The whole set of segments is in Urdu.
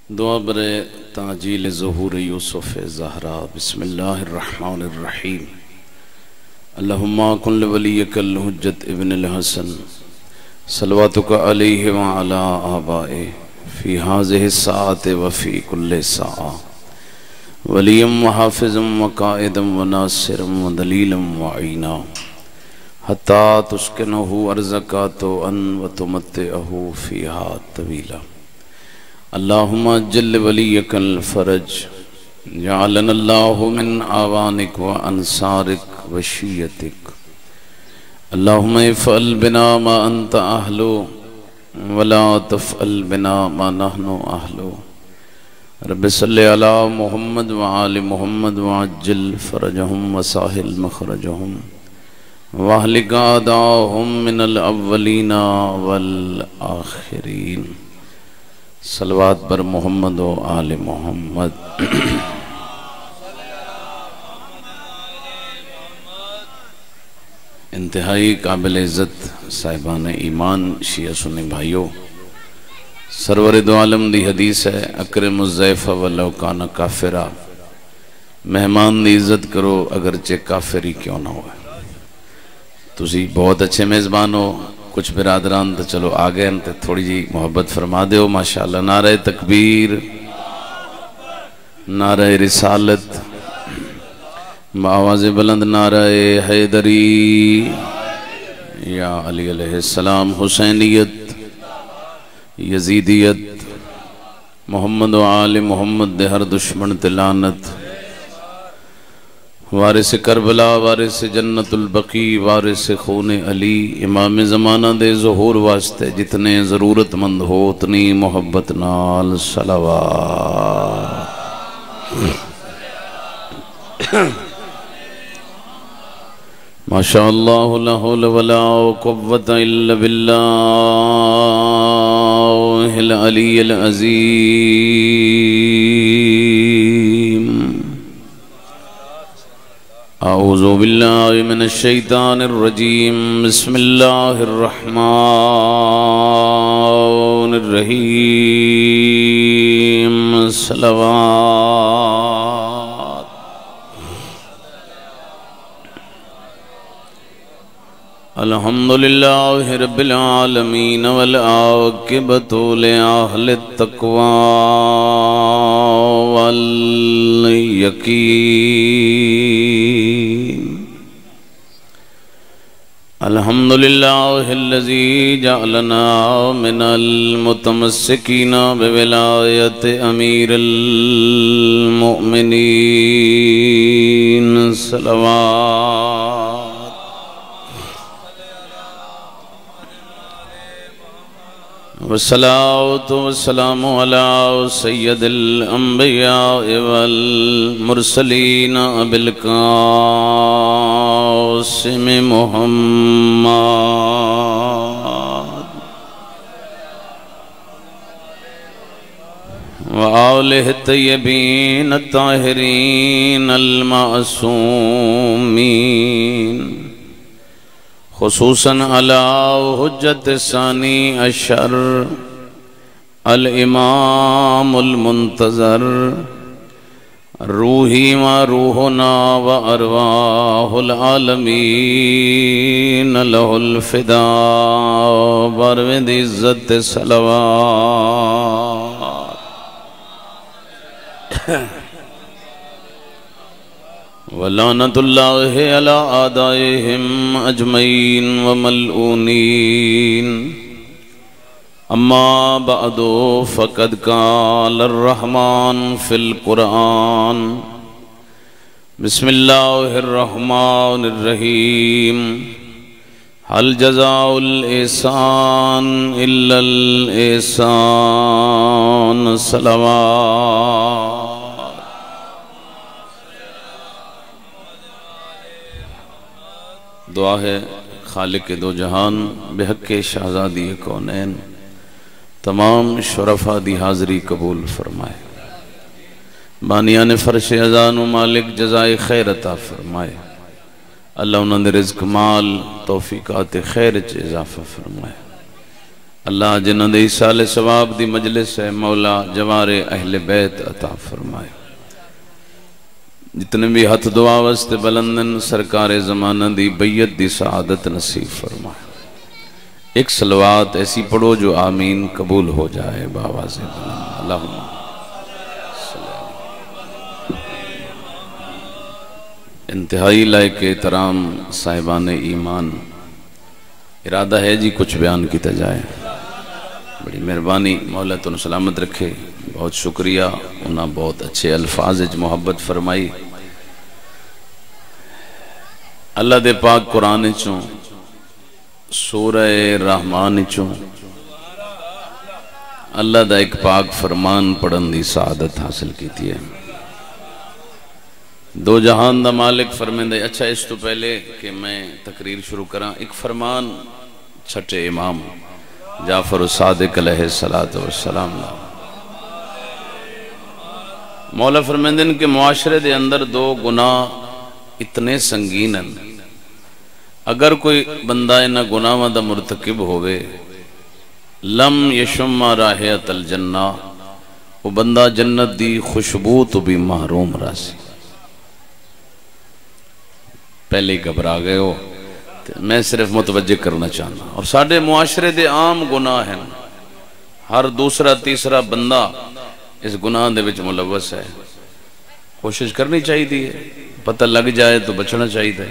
دعا برے تعجیل ظہور یوسف زہرا۔ بسم اللہ الرحمن الرحیم۔ اللہم کن لولیک الحجت ابن الحسن صلواتک علیہ وعلا آبائے فی ہذہ الساعۃ وفی کل ساعہ ولیم وحافظم وقائدم وناصرم ودلیلم وعینا حتی تسکنہ ارزکا تو ان وتمتعہ فیہا طویلا۔ اللہم اجل ولیک الفرج جعلنا اللہ من آوانک وانصارک وشیتک۔ اللہم افعل بنا ما انت اہلو ولا تفعل بنا ما نحن اہلو۔ رب صلی علی محمد وآل محمد وعجل فرجہم وساہل مخرجہم واہلک اعداءہم من الاولین والآخرین۔ صلوات بر محمد و آل محمد۔ انتہائی قابل عزت صاحبان ایمان شیعہ سنی بھائیو، سرور دو عالم دی حدیث ہے اکرم الضیف ولو کان کافرا، مہمان دی عزت کرو اگرچہ کافری کیوں نہ ہوئے۔ تسی بہت اچھے میزبان ہو، کچھ برادران تو چلو آگئے ہیں تو تھوڑی جی محبت فرما دے ہو۔ ماشاءاللہ نعرہ تکبیر، نعرہ رسالت، بآواز بلند نعرہ حیدری، یا علی علیہ السلام، حسینیت، یزیدیت، محمد و آل محمد دے ہر دشمن تلانت، وارث کربلا، وارث جنت البقیع، وارث خون علی، امام زمانہ دے ظہور واسطے جتنے ضرورت مند ہو اتنی محبت نال صلوات۔ ماشاءاللہ لا حول ولا قوة الا باللہ العلی العظیم۔ اعوذ باللہ من الشیطان الرجیم، بسم اللہ الرحمن الرحیم۔ صلوات۔ الحمدللہ رب العالمین والعاقبۃ لأہل التقوی والیقین۔ الحمدللہ الذی جعلنا من المتمسکین بولایت امیر المؤمنین۔ صلوات۔ والصلاة والسلام على سید الانبیاء والمرسلین ابی القاسم محمد وآلہ الطیبین الطاہرین المعصومین، خصوصاً علی حجت ثانی اشر الامام المنتظر، روحی و روحنا و ارواح العالمین لہ الفداء، بروند عزت صلوات۔ ولعنت اللہ علی اعدائہم اجمعین وملعونین۔ اما بعد فقد قال الرحمن فی القرآن، بسم اللہ الرحمن الرحیم۔ هل جزاء الإحسان الا الإحسان۔ صلوات۔ دعا ہے خالق دو جہان بحق شہزادی کونین تمام شرفاء دی حاضری قبول فرمائے، بانیان فرش اذان و مالک جزائے خیر عطا فرمائے، اللہ انہوں نے رزق مال توفیقات خیر چ اضافہ فرمائے، اللہ جنہاں دے ایصال ثواب دی مجلس ہے مولا جوار اہل بیت عطا فرمائے. جتنے بھی ہاتھ دعا واسطے بلندن سرکار زمانہ دی بیعت دی سعادت نصیب فرمائے. ایک صلوات ایسی پڑھو جو آمین قبول ہو جائے باواز بلند. اللہم انتہائی لائق احترام صاحبان ایمان، ارادہ ہے جی کچھ بیان کیتا جائے. بڑی مہربانی، مولا تنوں سلامت رکھے. بہت شکریہ، انہاں بہت اچھے الفاظ محبت فرمائی. اللہ دے پاک قرآن چوں سورہ رحمان چوں اللہ دا ایک پاک فرمان پڑھن دی سعادت حاصل کیتی ہے. دو جہان دا مالک فرمیندے. اچھا اس تو پہلے کہ میں تقریر شروع کراں، ایک فرمان چھٹے امام جعفر الصادق علیہ السلام مولا فرمیندن کہ معاشرے دے اندر دو گناہ اتنے سنگین ہیں، اگر کوئی بندہ انہاں گناہاں دا مرتکب ہوئے لم یشم راحیت الجنہ، وہ بندہ جنت دی خوشبو تو بھی محروم راسی. پہلے ہی گھبرا گئے ہو، میں صرف متوجہ کرنا چاہنا. اور ساڑھے معاشرے دے عام گناہ ہیں، ہر دوسرا تیسرا بندہ اس گناہ دے وچ ملوث ہے. کوشش کرنی چاہیے دی ہے، پتہ لگ جائے تو بچنا چاہیے.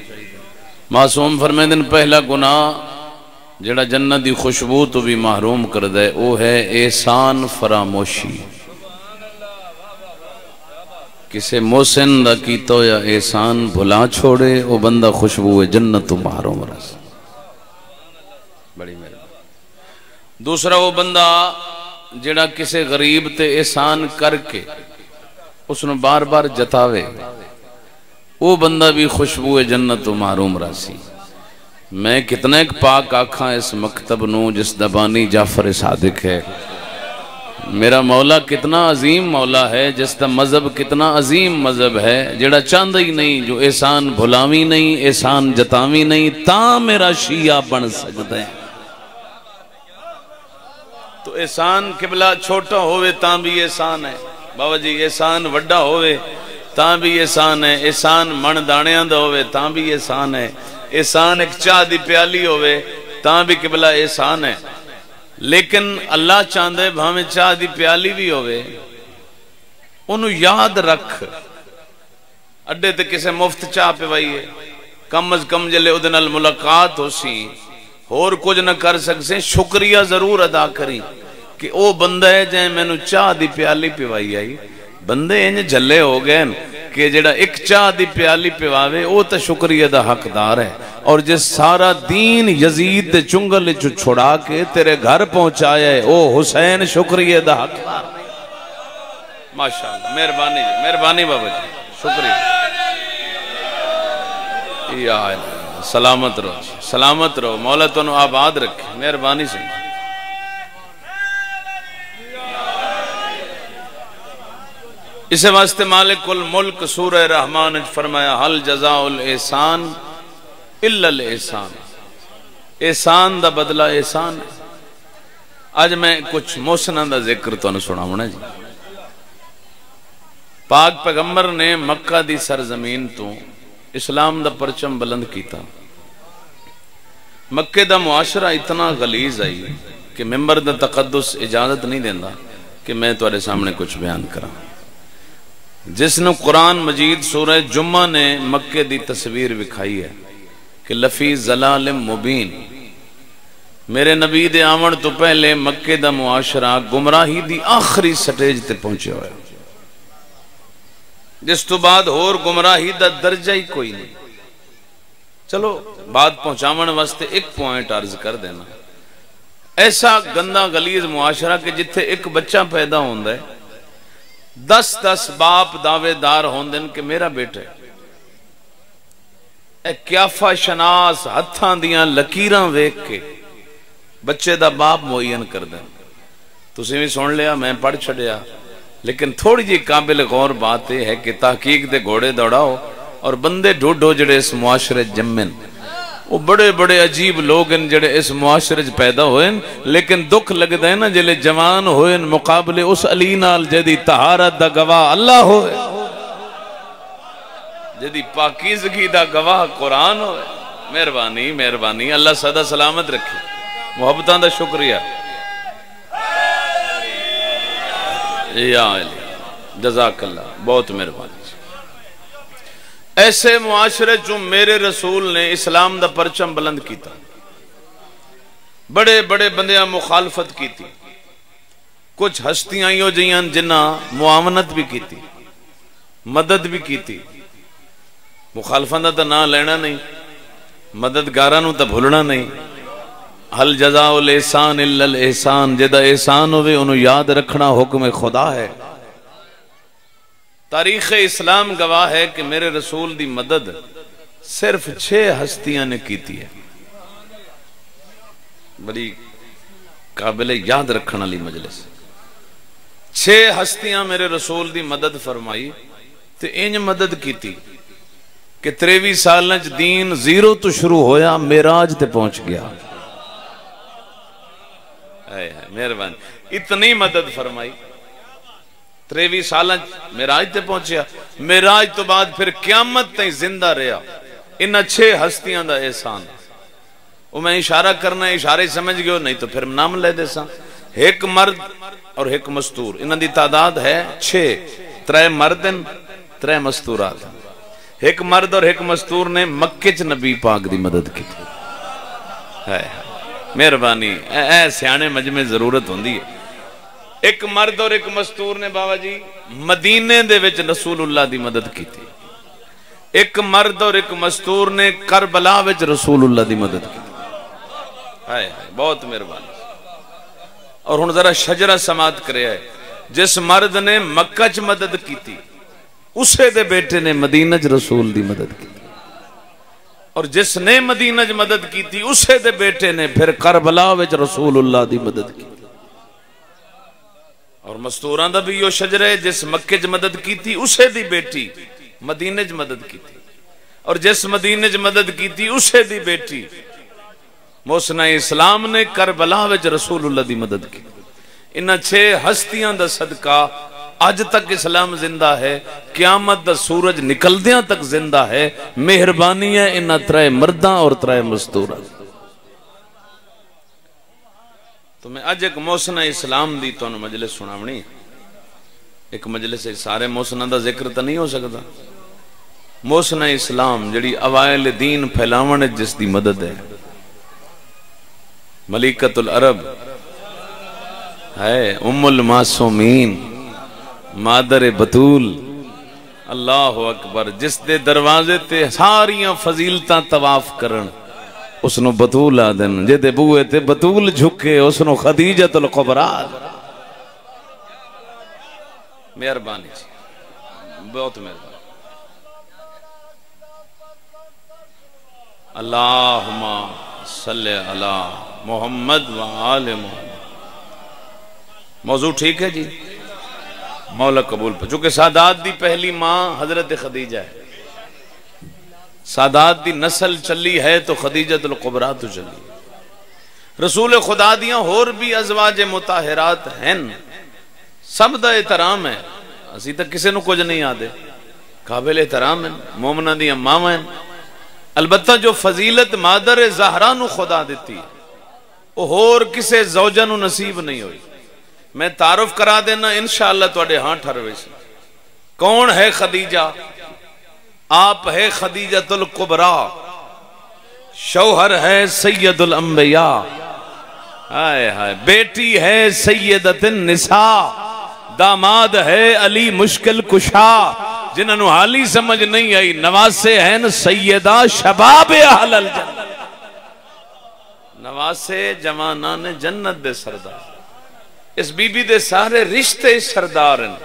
معصوم فرمیندن پہلا گناہ جڑا جنت دی خوشبو تو بھی محروم کر دے وہ ہے احسان فراموشی. کسے محسن دا کیتو یا احسان بھلا چھوڑے وہ بندہ خوشبو جنت تو محروم رس. بڑی مہربانی. دوسرا وہ بندہ جڑا کسے غریب تے احسان کر کے اس نے بار بار جتاوے وہ بندہ بھی خوشبو جنت تو محروم راسی. میں کتنا ایک پاک آکھاں اس مکتب نو جس دبانی جعفر صادق ہے. میرا مولا کتنا عظیم مولا ہے، جس دا مذہب کتنا عظیم مذہب ہے، جڑا چاندہ ہی نہیں جو احسان بھلاوی نہیں احسان جتاوی نہیں تاں میرا شیعہ بن سکتے ہیں. تو احسان قبلہ چھوٹا ہوئے تاں بھی احسان ہے بابا جی، احسان وڈا ہوئے تاں بھی احسان ہے، احسان من دانیاں دا ہوئے تاں بھی احسان ہے، احسان ایک چاہ دی پیالی ہوئے تاں بھی قبلہ احسان ہے. لیکن اللہ چاندے بھامیں چاہ دی پیالی بھی ہوئے انہوں یاد رکھ. اڈے تے کسے مفت چاہ پہ وائیے کم از کم جلے ادھن الملاقات ہو سی اور کچھ نہ کر سکسیں، شکریہ ضرور ادا کریں کہ او بندہ ہے جائیں میں نو چاہ دی پیالی پہ وائی آئی. بندے انج جھلے ہو گئے کہ جڑا ایک چاہ دی پیالی پہ واوے او تا شکریہ دا حق دار ہے. اور جس سارا دین یزید دے چنگل چو چھڑا کے تیرے گھر پہنچایا ہے او حسین شکریہ دا حق دار. ماشاءاللہ، مہربانی جی، مہربانی بابا جی، شکریہ. یا اللہ، سلامت رہو، سلامت رہو، مولا تو آباد رکھے، مہربانی سے. اسے واسطے مالک الملک سورہ رحمان فرمایا حل جزاء الاحسان الا الاحسان. احسان دا بدلہ احسان ہے. آج میں کچھ محسنہ دا ذکر تو نے سنا ہونا جی. پاک پیغمبر نے مکہ دی سرزمین تو اسلام دا پرچم بلند کیتا. مکہ دا معاشرہ اتنا غلیظ آئی کہ ممبر دا تقدس اجازت نہیں دینا کہ میں تمہارے سامنے کچھ بیان کرا. جس نے قرآن مجید سورہ جمعہ نے مکہ دی تصویر وکھائی ہے کہ لفی ضلال مبین. میرے نبی دے آمن تو پہلے مکہ دا معاشرہ گمراہی دی آخری سٹیج تے پہنچے ہوئے، جس تو بعد اور گمراہی دا درجہ ہی کوئی نہیں. چلو بات پہنچاون واسطے ایک پوائنٹ عرض کر دینا. ایسا گندہ غلیظ معاشرہ کہ جتھے ایک بچہ پیدا ہوندہ ہے 10 باپ دعوے دار ہوندن کہ میرا بیٹا ہے. اے کیافہ شناس ہتھاں دیاں لکیراں ویک کے بچے دا باپ معین کر دیں. تسی بھی سن لیا، میں پڑھ چھڑیا، لیکن تھوڑی جی قابل غور بات ہے کہ تحقیق دے گھوڑے دوڑاؤ اور بندے ڈھوڈو جڑے اس معاشرے جمن. وہ بڑے بڑے عجیب لوگ ہیں جڑے اس معاشرے پیدا ہوئے ہیں، لیکن دکھ لگتا ہے نا جلے جوان ہوئے مقابلے اس علی نال جدی طہارت دا گواہ اللہ ہوئے، جدی پاکیزگی دا گواہ قرآن ہوئے۔ مہربانی مہربانی، اللہ سدا سلامت رکھے، محبتاں دا شکریہ یا علی، جزاک اللہ، بہت مہربانی۔ ایسے معاشرے جو میرے رسول نے اسلام دا پرچم بلند کیتا، بڑے بڑے بندیاں مخالفت کی تھی، کچھ ہستیاں ہی ہو جائیں جنہ معاونت بھی کی تھی، مدد بھی کی تھی۔ مخالفان دا تا نہ لینا نہیں، مددگارانوں تا بھولنا نہیں۔ حل جزاء الاحسان الا الاحسان، جدا احسان ہوئے انہوں یاد رکھنا حکم خدا ہے۔ تاریخ اسلام گواہ ہے کہ میرے رسول دی مدد صرف 6 ہستیاں نے کیتی ہے، بڑی قابل یاد رکھنا لی مجلس۔ 6 ہستیاں میرے رسول دی مدد فرمائی، تے انج مدد کیتی کہ 23 سالنچ دین زیرو تو شروع ہویا، معراج تے پہنچ گیا۔ مہربانی، اتنی مدد فرمائی، 23 سالنچ معراج تے پہنچیا، معراج تو بعد پھر قیامت تائیں زندہ رہا۔ انہاں 6 ہستیاں دا احسان، وہ میں اشارہ کرنا ہے، اشارے سمجھ گئے ہو، نہیں تو پھر نام لے دے سا۔ ایک مرد اور ایک مستور، انہاں دی تعداد ہے 6، 3 مردن 3 مستورات۔ ایک مرد اور ایک مستور نے مکے چ نبی پاک دی مدد کی تھی۔ مہربانی، اے سیانے مجمع ضرورت ہوندی ہے۔ ایک مرد اور ایک مستور نے بابا جی مدینے دے وچ رسول اللہ دی مدد کی تھی۔ ایک مرد اور ایک مستور نے کربلا وچ رسول اللہ دی مدد کی تھی۔ بہت مہربانی۔ اور ہن ذرا شجرہ سماعت کرے ہے، جس مرد نے مکہ چ مدد کی تھی اسے دے بیٹے نے مدینہ چ رسول دی مدد کی تھی، اور جس نے مدینہ چ مدد کی تھی اسے دے بیٹے نے پھر کربلا وچ رسول اللہ دی مدد کی تھی۔ اور مستوراں دا بھی یہ شجرہ ہے، جس مکے چ مدد کی تھی اسے دی بیٹی مدینہ چ مدد کی تھی، اور جس مدینہ چ مدد کی تھی اسے دی بیٹی محسنہ اسلام نے کربلا وچ رسول اللہ دی مدد کی۔ انہاں 6 ہستیاں دا صدقہ اج تک اسلام زندہ ہے، قیامت دا سورج نکلدیاں تک زندہ ہے۔ مہربانی ہے انہاں 3 مرداں اور 3 مستوراں۔ تو میں اج ایک محسنہ اسلام دی تو مجلس سناونی، ایک مجلس سارے محسنہ دا ذکر تو نہیں ہو سکتا۔ محسنہ اسلام جڑی اوائل دین پھیلاون جس دی مدد ہے، ملکۃ العرب ہے، ام المعصومین، مادر بطول، اللہ اکبر، جس دے دروازے تے ساریاں فضیلتاں طواف کرن اس نو بطول آدن، جے دے بوئے تے بطول جھکے اس نو خدیجۃ الکبریٰ۔ مہربانی جی، بہت مہربانی۔ اللہم صلی علی محمد و آل محمد۔ موضوع ٹھیک ہے جی، مولا قبول پر، چونکہ سادات دی پہلی ماں حضرت خدیجہ ہے، سادات دی نسل چلی ہے تو خدیجۃ الکبریٰ تو چلی۔ رسول خدا دیاں اور بھی ازواج مطہرات ہیں، سب دا احترام ہے، اسی تک کسے نو کچھ نہیں آدے، قابل احترام ہیں، مومنہ دیاں ماں ہیں۔ البتہ جو فضیلت مادر زہرا نو خدا دیتی وہ اور کسے زوجہ نو نصیب نہیں ہوئی۔ میں تعارف کرا دینا انشاءاللہ توڑے ہاں ٹھروے سے۔ کون ہے خدیجہ؟ آپ ہے خدیجۃ الکبریٰ، شوہر ہے سید الانبیاء، ہائے ہائے، بیٹی ہے سیدۃ النساء، داماد ہے علی مشکل کشا، جنہوں نے حالی سمجھ نہیں آئی، نواسے ہیں سیدہ شباب اہل الجنہ، نواسے جوانان جنت دے سردار۔ اس بی بی دے سارے رشتے سردار ہیں،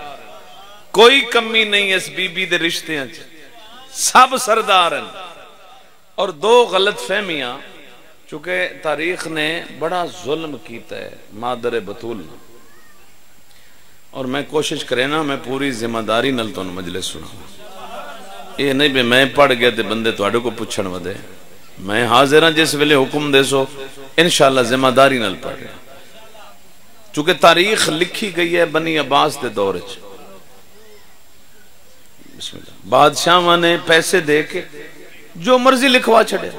کوئی کمی نہیں اس بی بی دے رشتے ہیں، سب سردار ہیں۔ اور 2 غلط فہمیاں، چونکہ تاریخ نے بڑا ظلم کیتا ہے مادر بطول، اور میں کوشش کرے نا میں پوری ذمہ داری نل تو مجلس سنا، یہ نہیں بھی میں پڑھ گیا تے بندے تو اڈو کو پوچھن ودے، میں حاضر ہاں جس ویلے حکم دے سو انشاءاللہ ذمہ داری نال پڑھ رہا چونکہ تاریخ لکھی گئی ہے بنی عباس دے دور وچ بسم اللہ بادشاہ نے پیسے دے کے جو مرضی لکھوا چھڑے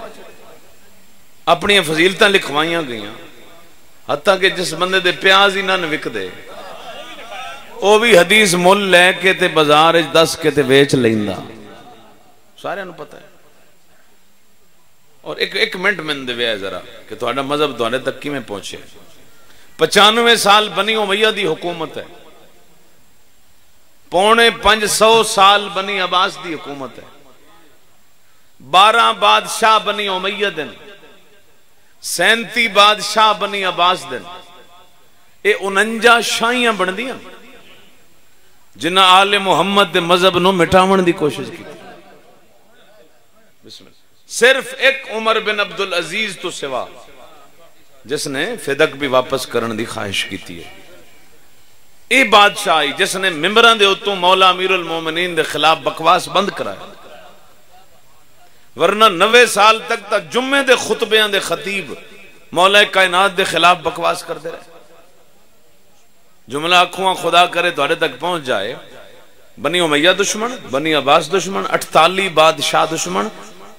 اپنی فضیلتاں لکھوائیاں گئیاں حتیٰ کہ جس بندے دے پیاز ہی نہ وک دے وہ بھی حدیث مول لے کے تے بازار وچ دس کے تے ویچ لیندا سارے نو پتہ ہے اور ایک منٹ میں دے ہے ذرا کہ تہاڈا مذہب تہاڈے تک کیویں پہنچے 95 سال بنی امیہ دی حکومت ہے 450 سال بنی عباس دی حکومت ہے 12 بادشاہ بنی امیہ دن 37 بادشاہ بنی عباس دن اے 49 شاہیاں بن دیاں جنہ آل محمد دے مذہب نو مٹاون دی کوشش کی بسم اللہ صرف ایک عمر بن عبدالعزیز تو سوا جس نے فدق بھی واپس کرن دی خواہش کی تھی اے بادشاہی جس نے ممبران دے اتوں مولا امیر المومنین دے خلاف بکواس بند کرایا ورنہ 90 سال تک تا جمعے دے خطبیاں دے خطیب مولا کائنات دے خلاف بکواس کر دے رہے جملہ اکھواں خدا کرے تو آڑے تک پہنچ جائے بنی امیہ دشمن بنی عباس دشمن 48 بادشاہ دشمن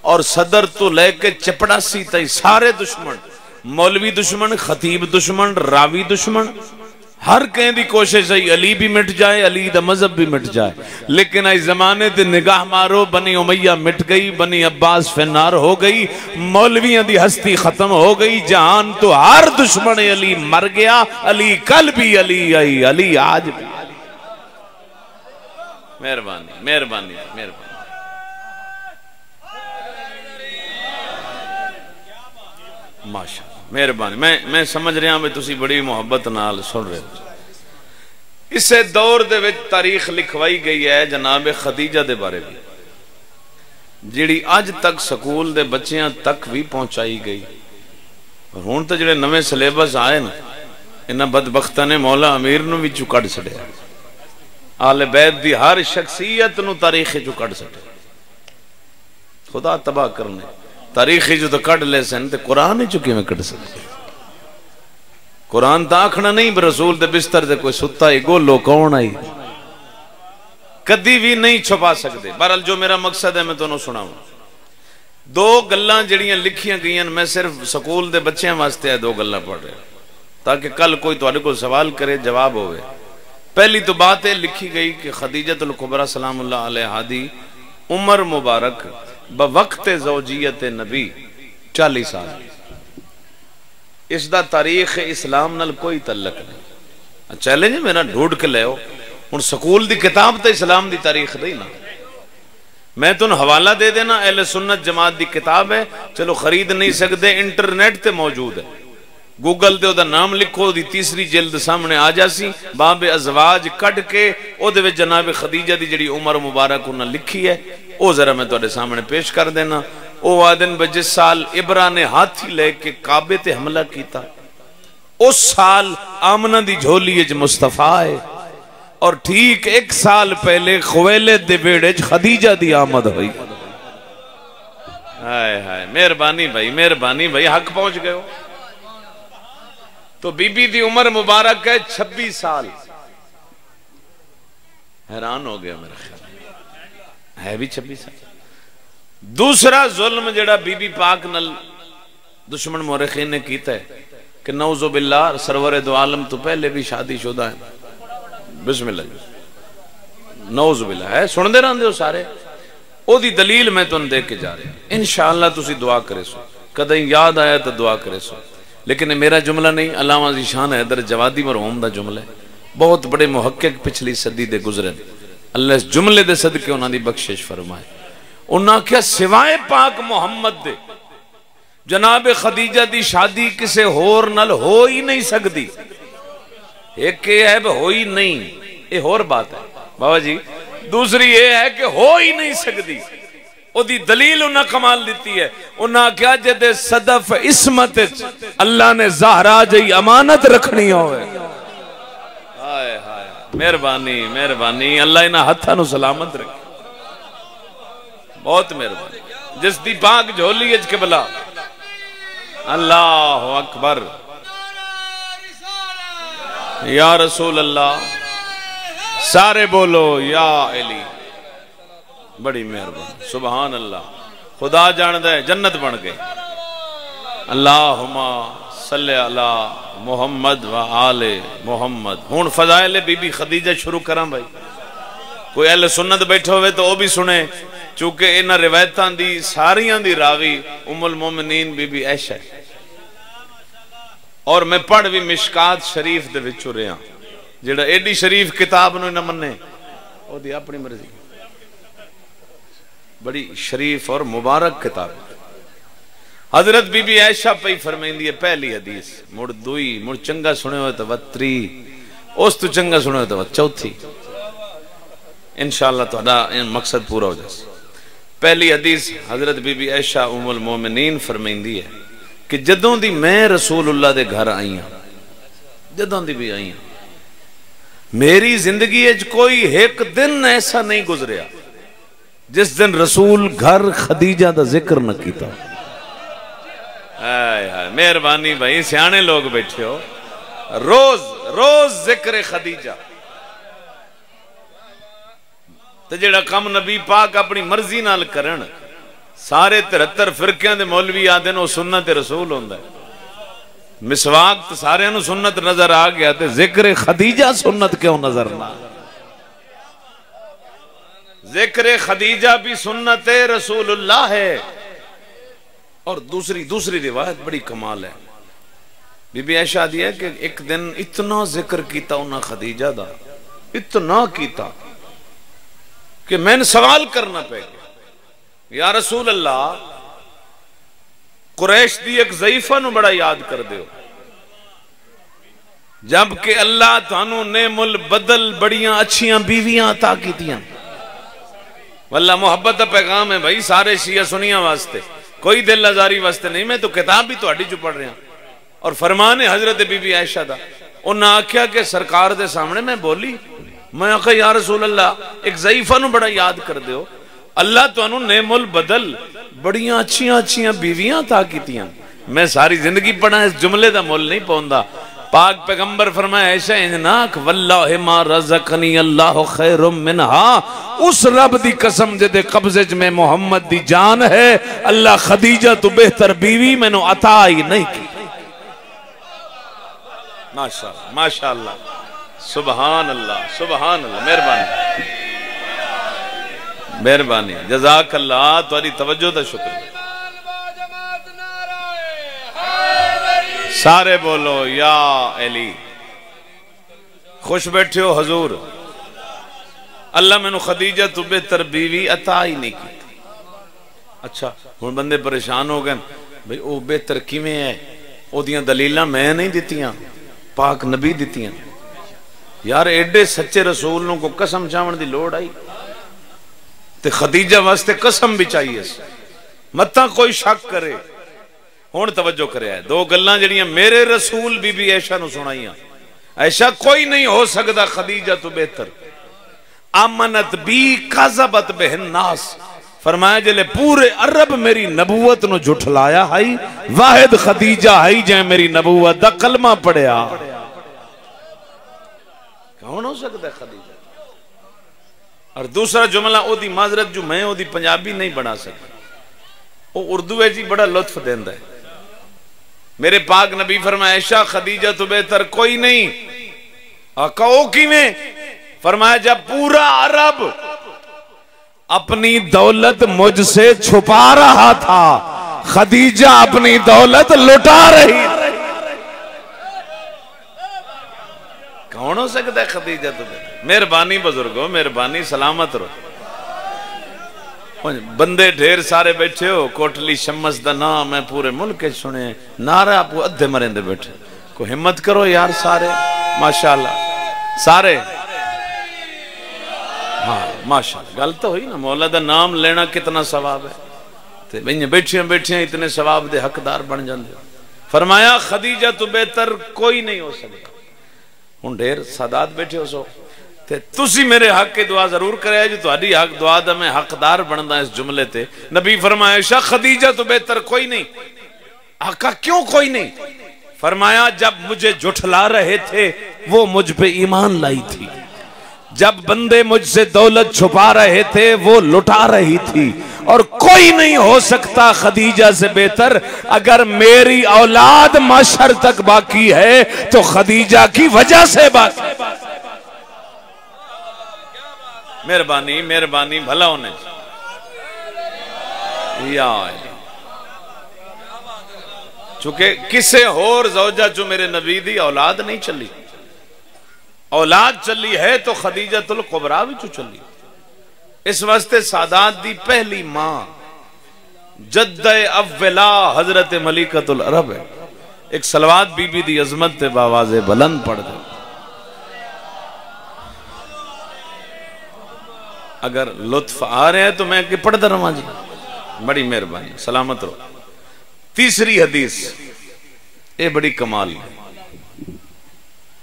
اور صدر تو لے کے چپڑاسی تائی سارے دشمن مولوی دشمن خطیب دشمن راوی دشمن ہر کہیں دی کوشش ہے علی بھی مٹ جائے علی دا مذہب بھی مٹ جائے لیکن آئی زمانے تے نگاہ مارو بنی امیہ مٹ گئی بنی عباس فنار ہو گئی مولویاں دی ہستی ختم ہو گئی جہان تو ہر دشمن علی مر گیا علی کل بھی علی آئی علی آج بھی مہربانی مہربانی مہربانی ماشاءاللہ مہربانی میں سمجھ رہا ہوں تسی بڑی محبت نال سن رہے ہو اسے دور دے وچ تاریخ لکھوائی گئی ہے جناب خدیجہ دے بارے بھی جیڑی آج تک سکول دے بچیاں تک بھی پہنچائی گئی اور ہون تو جڑے نویں سلیبس آئے نا انہاں بدبختہ نے مولا امیر نو بھی چکڑ سڑے آل بیت دی ہر شخصیت نو تاریخ چکڑ سڑے خدا تباہ کرنے تاریخی جو تو کٹ لے سن تے قرآن ہی چکی میں کٹ سکتے قرآن تا آکھنا نہیں رسول دے بستر دے کوئی ستا ہی گولو کون آئی کدی بھی نہیں چھپا سکتے بہرحال جو میرا مقصد ہے میں تو انہوں سناؤں 2 گلاں جڑیاں لکھیاں گئیاں میں صرف سکول دے بچیاں واسطے ہے 2 گلاں پڑھ رہے تاکہ کل کوئی تو کو سوال کرے جواب ہوئے پہلی تو بات ہے لکھی گئی کہ خدیجہ الکبریٰ سلام اللہ علیہ دی عمر مبارک بوقت زوجیت نبی 40 سال اس دا تاریخ اسلام نال کوئی تعلق نہیں چیلنج میرا ڈھونڈ کے لے ہو ان سکول دی کتاب تے اسلام دی تاریخ دی نا میں تو حوالہ دے دینا اہل سنت جماعت دی کتاب ہے چلو خرید نہیں سکتے انٹرنیٹ تے موجود ہے گوگل دے دا نام لکھو دی 3 جلد سامنے آ جاسی باب ازواج کٹ کے او دے وچ جناب خدیجہ دی جڑی عمر مبارک انہاں لکھی ہے او ذرا میں تواڈے سامنے پیش کر دینا او آدن بجس سال ابرا نے ہاتھی لے کے کعبے تے حملہ کیتا اس سال آمنہ دی جھولی وچ مصطفیٰ ہے اور ٹھیک 1 سال پہلے خویلد دے بیڑے خدیجہ دی آمد ہوئی ہائے ہائے مہربانی بھائی حق پہنچ گئے ہو تو بی بی دی عمر مبارک ہے 26 سال حیران ہو گیا میرا خیال ہے بھی 26 سال دوسرا ظلم جڑا بی بی پاک نل دشمن مورخین نے کیتا ہے کہ نعوذ باللہ سرور دو عالم تو پہلے بھی شادی شدہ ہے بسم اللہ نعوذ باللہ ہے سن دے رہن دے ہو سارے او دی دلیل میں تو دے کے جا رہے ہیں انشاءاللہ تسی دعا کرے سو کدیں یاد آیا تو دعا کرے سو لیکن میرا جملہ نہیں علامہ ذیشان حیدر جوادی مرحوم دا جملہ ہے بہت بڑے محقق پچھلی صدی دے گزرے اللہ اس جملے دے صدقے انہاں دی بخشش فرمائے انہاں کیا سوائے پاک محمد دے جناب خدیجہ دی شادی کسے ہور نل ہو ہی نہیں سکتی ایک یہ ہے ہو ہی نہیں یہ ہور بات ہے بابا جی دوسری یہ ہے کہ ہو ہی نہیں سکتی او دی دلیل انہاں کمال دیتی ہے انہاں کیا جدے صدف اسمت اللہ نے زہرا جئی امانت رکھنی ہوئے ہائے ہائے مہربانی اللہ انہاں ہتھاں نو سلامت رکھے بہت مہربانی جس دی پاک جھولی اچ قبلہ اللہ اکبر یا رسول اللہ سارے بولو یا علی بڑی مہربانی سبحان اللہ خدا جاندہ ہے جنت بن گئے اللہم صلی علی محمد و آل محمد ہون فضائل بی بی خدیجہ شروع کرام بھائی کوئی اہل سنت بیٹھے ہوئے تو وہ بھی سنے چونکہ انہاں روایتاں دی ساریاں دی راوی ام المومنین بی بی عائشہ ہے اور میں پڑھ بھی مشکات شریف دے وچ رہے ہیں جڑا ایڈی شریف کتاب نو نہ مننے او دی اپنی مرضی بڑی شریف اور مبارک کتاب حضرت بی بی عائشہ پہ فرمائندی ہے پہلی حدیث مڑ دوئی مڑ چنگا سنے ہوئے تو وطری اس تو چنگا سنے ہوئے تو چوتھی انشاءاللہ تو مقصد پورا ہو جائے پہلی حدیث حضرت بی بی عائشہ ام المومنین فرمائندی ہے کہ جدوں دی میں رسول اللہ دے گھر آئی ہوں جدوں دی بھی آئی ہوں میری زندگی ہے کوئی ایک دن ایسا نہیں گزریا جس دن رسول گھر خدیجہ دا ذکر نہ کیتا مہربانی بھائی سیانے لوگ بیٹھے ہو روز روز ذکر خدیجہ تو جڑا کم نبی پاک اپنی مرضی نال کرن سارے 73 فرقیاں دے مولوی آدھے نو سنت رسول ہوندہ ہے مسواک تو سارے نو سنت نظر آ گیا تے ذکر خدیجہ سنت کیوں نظر نہ ذکر خدیجہ بھی سنت رسول اللہ ہے اور دوسری روایت بڑی کمال ہے بی بی عائشہ دی ہے کہ ایک دن اتنا ذکر کیتا انہاں خدیجہ دا اتنا کیتا کہ میں نے سوال کرنا پہ گیا یا رسول اللہ قریش دی ایک ضعیفہ نو بڑا یاد کر دیو جبکہ اللہ تانو نعم البدل بڑیاں اچھیاں بیویاں عطا کیتیاں واللہ محبت دا پیغام ہے بھائی سارے شیعہ سنیاں واسطے کوئی دل ازاری واسطے نہیں میں تو کتاب بھی تو اڈی جو پڑھ رہا ہوں اور فرمان ہے حضرت بی بی عائشہ دا انہاں آکھیا کہ سرکار دے سامنے میں بولی میں آکھا یا رسول اللہ ایک ضعیفہ نو بڑا یاد کر دیو اللہ تو انہوں نعم البدل بڑیاں اچھیاں بیویاں تھا کیتیاں میں ساری زندگی پڑھا اس جملے دا مول نہیں پہندا پاک پیغمبر فرمایا ایسا انجناک واللہ ما رزقنی اللہ خیر منہا اس رب دی قسم جدے قبضے میں محمد دی جان ہے اللہ خدیجہ تو بہتر بیوی میں نو عطا ہی نہیں کی ماشاءاللہ سبحان اللہ مہربانی جزاک اللہ تمہاری توجہ دا شکر سارے بولو یا علی خوش بیٹھے ہو حضور اللہ میں نو خدیجہ تو بہتر بیوی عطا ہی نہیں کی اچھا ہن بندے پریشان ہو گئے بھئی او بہتر کیویں ہے او دیاں دلیلاں میں نہیں دیتیاں پاک نبی دیتیاں یار ایڈے سچے رسول نوں کو قسم چاون دی لوڑ آئی تے خدیجہ واسطے قسم بھی چاہیے متاں کوئی شک کرے ہون توجہ کرے ہے دو گلاں جڑیاں میرے رسول بی بی عائشہ نو سنائیاں عائشہ کوئی نہیں ہو سکتا خدیجہ تو بہتر آمنت بی کذبت بہن ناس فرمایا جلے پورے عرب میری نبوت نو جھٹلایا ہائی واحد خدیجہ ہائی جائے میری نبوت دا کلمہ پڑھیا کون ہو سکتا ہے خدیجہ اور دوسرا جملہ او دی معذرت جو میں او دی پنجابی نہیں بنا سکتا او اردو ہے جی بڑا لطف دیندہ ہے میرے پاک نبی فرمایا عائشہ خدیجہ تو بہتر کوئی نہیں آقا او کی میں فرمایا جب پورا عرب اپنی دولت مجھ سے چھپا رہا تھا خدیجہ اپنی دولت لٹا رہی کون ہو سکتا ہے خدیجہ تو مہربانی بزرگوں مہربانی سلامت رہو بندے ڈھیر سارے بیٹھے ہو کوٹلی شمس دا نام ہے پورے ملک سنے نعرہ آپ ادھے مرندے بیٹھے کو ہمت کرو یار سارے ماشاءاللہ سارے ہاں ماشاءاللہ گل تو ہوئی نا مولا دا نام لینا کتنا ثواب ہے بیٹھیاں اتنے ثواب دے حقدار بن جاندے فرمایا خدیجہ تو بہتر کوئی نہیں ہو سکتا ہن ڈھیر سادات بیٹھے ہو سو تے تسی میرے حق کی دعا ضرور کرے جو تہاڈی حق دعا دا میں حقدار بندا اس جملے تے. نبی فرمایا عائشہ خدیجہ تو بہتر کوئی نہیں. آقا کیوں کوئی نہیں؟ فرمایا جب مجھے جھٹلا رہے تھے وہ مجھ پہ ایمان لائی تھی، جب بندے مجھ سے دولت چھپا رہے تھے وہ لٹا رہی تھی، اور کوئی نہیں ہو سکتا خدیجہ سے بہتر. اگر میری اولاد معاشر تک باقی ہے تو خدیجہ کی وجہ سے باقی. مہربانی مہربانی بھلا ہونے یا چونکہ کسے اور زوجہ جو میرے نبی دی اولاد نہیں چلی. اولاد چلی ہے تو خدیجۃ الکبریٰ بھی چلی. اس واسطے سادات دی پہلی ماں جد اولا حضرت ملکۃ العرب ہے. ایک صلوات بی بی دی عظمت تے باواز بلند پڑھ دے. اگر لطف آ رہے ہیں تو میں کہ پڑھ رہا جی. بڑی مہربانی سلامت رہو. تیسری حدیث اے بڑی کمال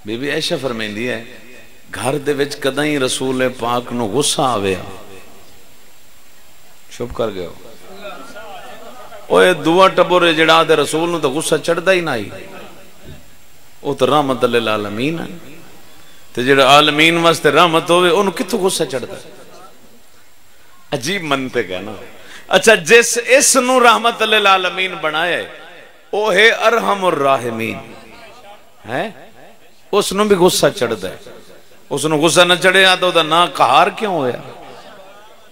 بی بی عائشہ فرمائندی ہے گھر دے وچ کدیں رسول پاک نو غصہ آویا چپ کر گئے اوے دعا ٹبر جڑا دے رسول نو تو غصہ چڑھدا ہی نہیں. او تو رحمت للعالمین ہے تے جڑا عالمین واسطے رحمت ہوے اونوں کتھوں غصہ چڑھدا ہے؟ عجیب منطق ہے نا. اچھا جس اس نو رحمت للعالمین بنایا ہے او ہے ارحم الراحمین ہے، اس نو بھی غصہ چڑھدا ہے. اس نو غصہ نہ چڑھیا تو دا نا قہار کیوں ہویا؟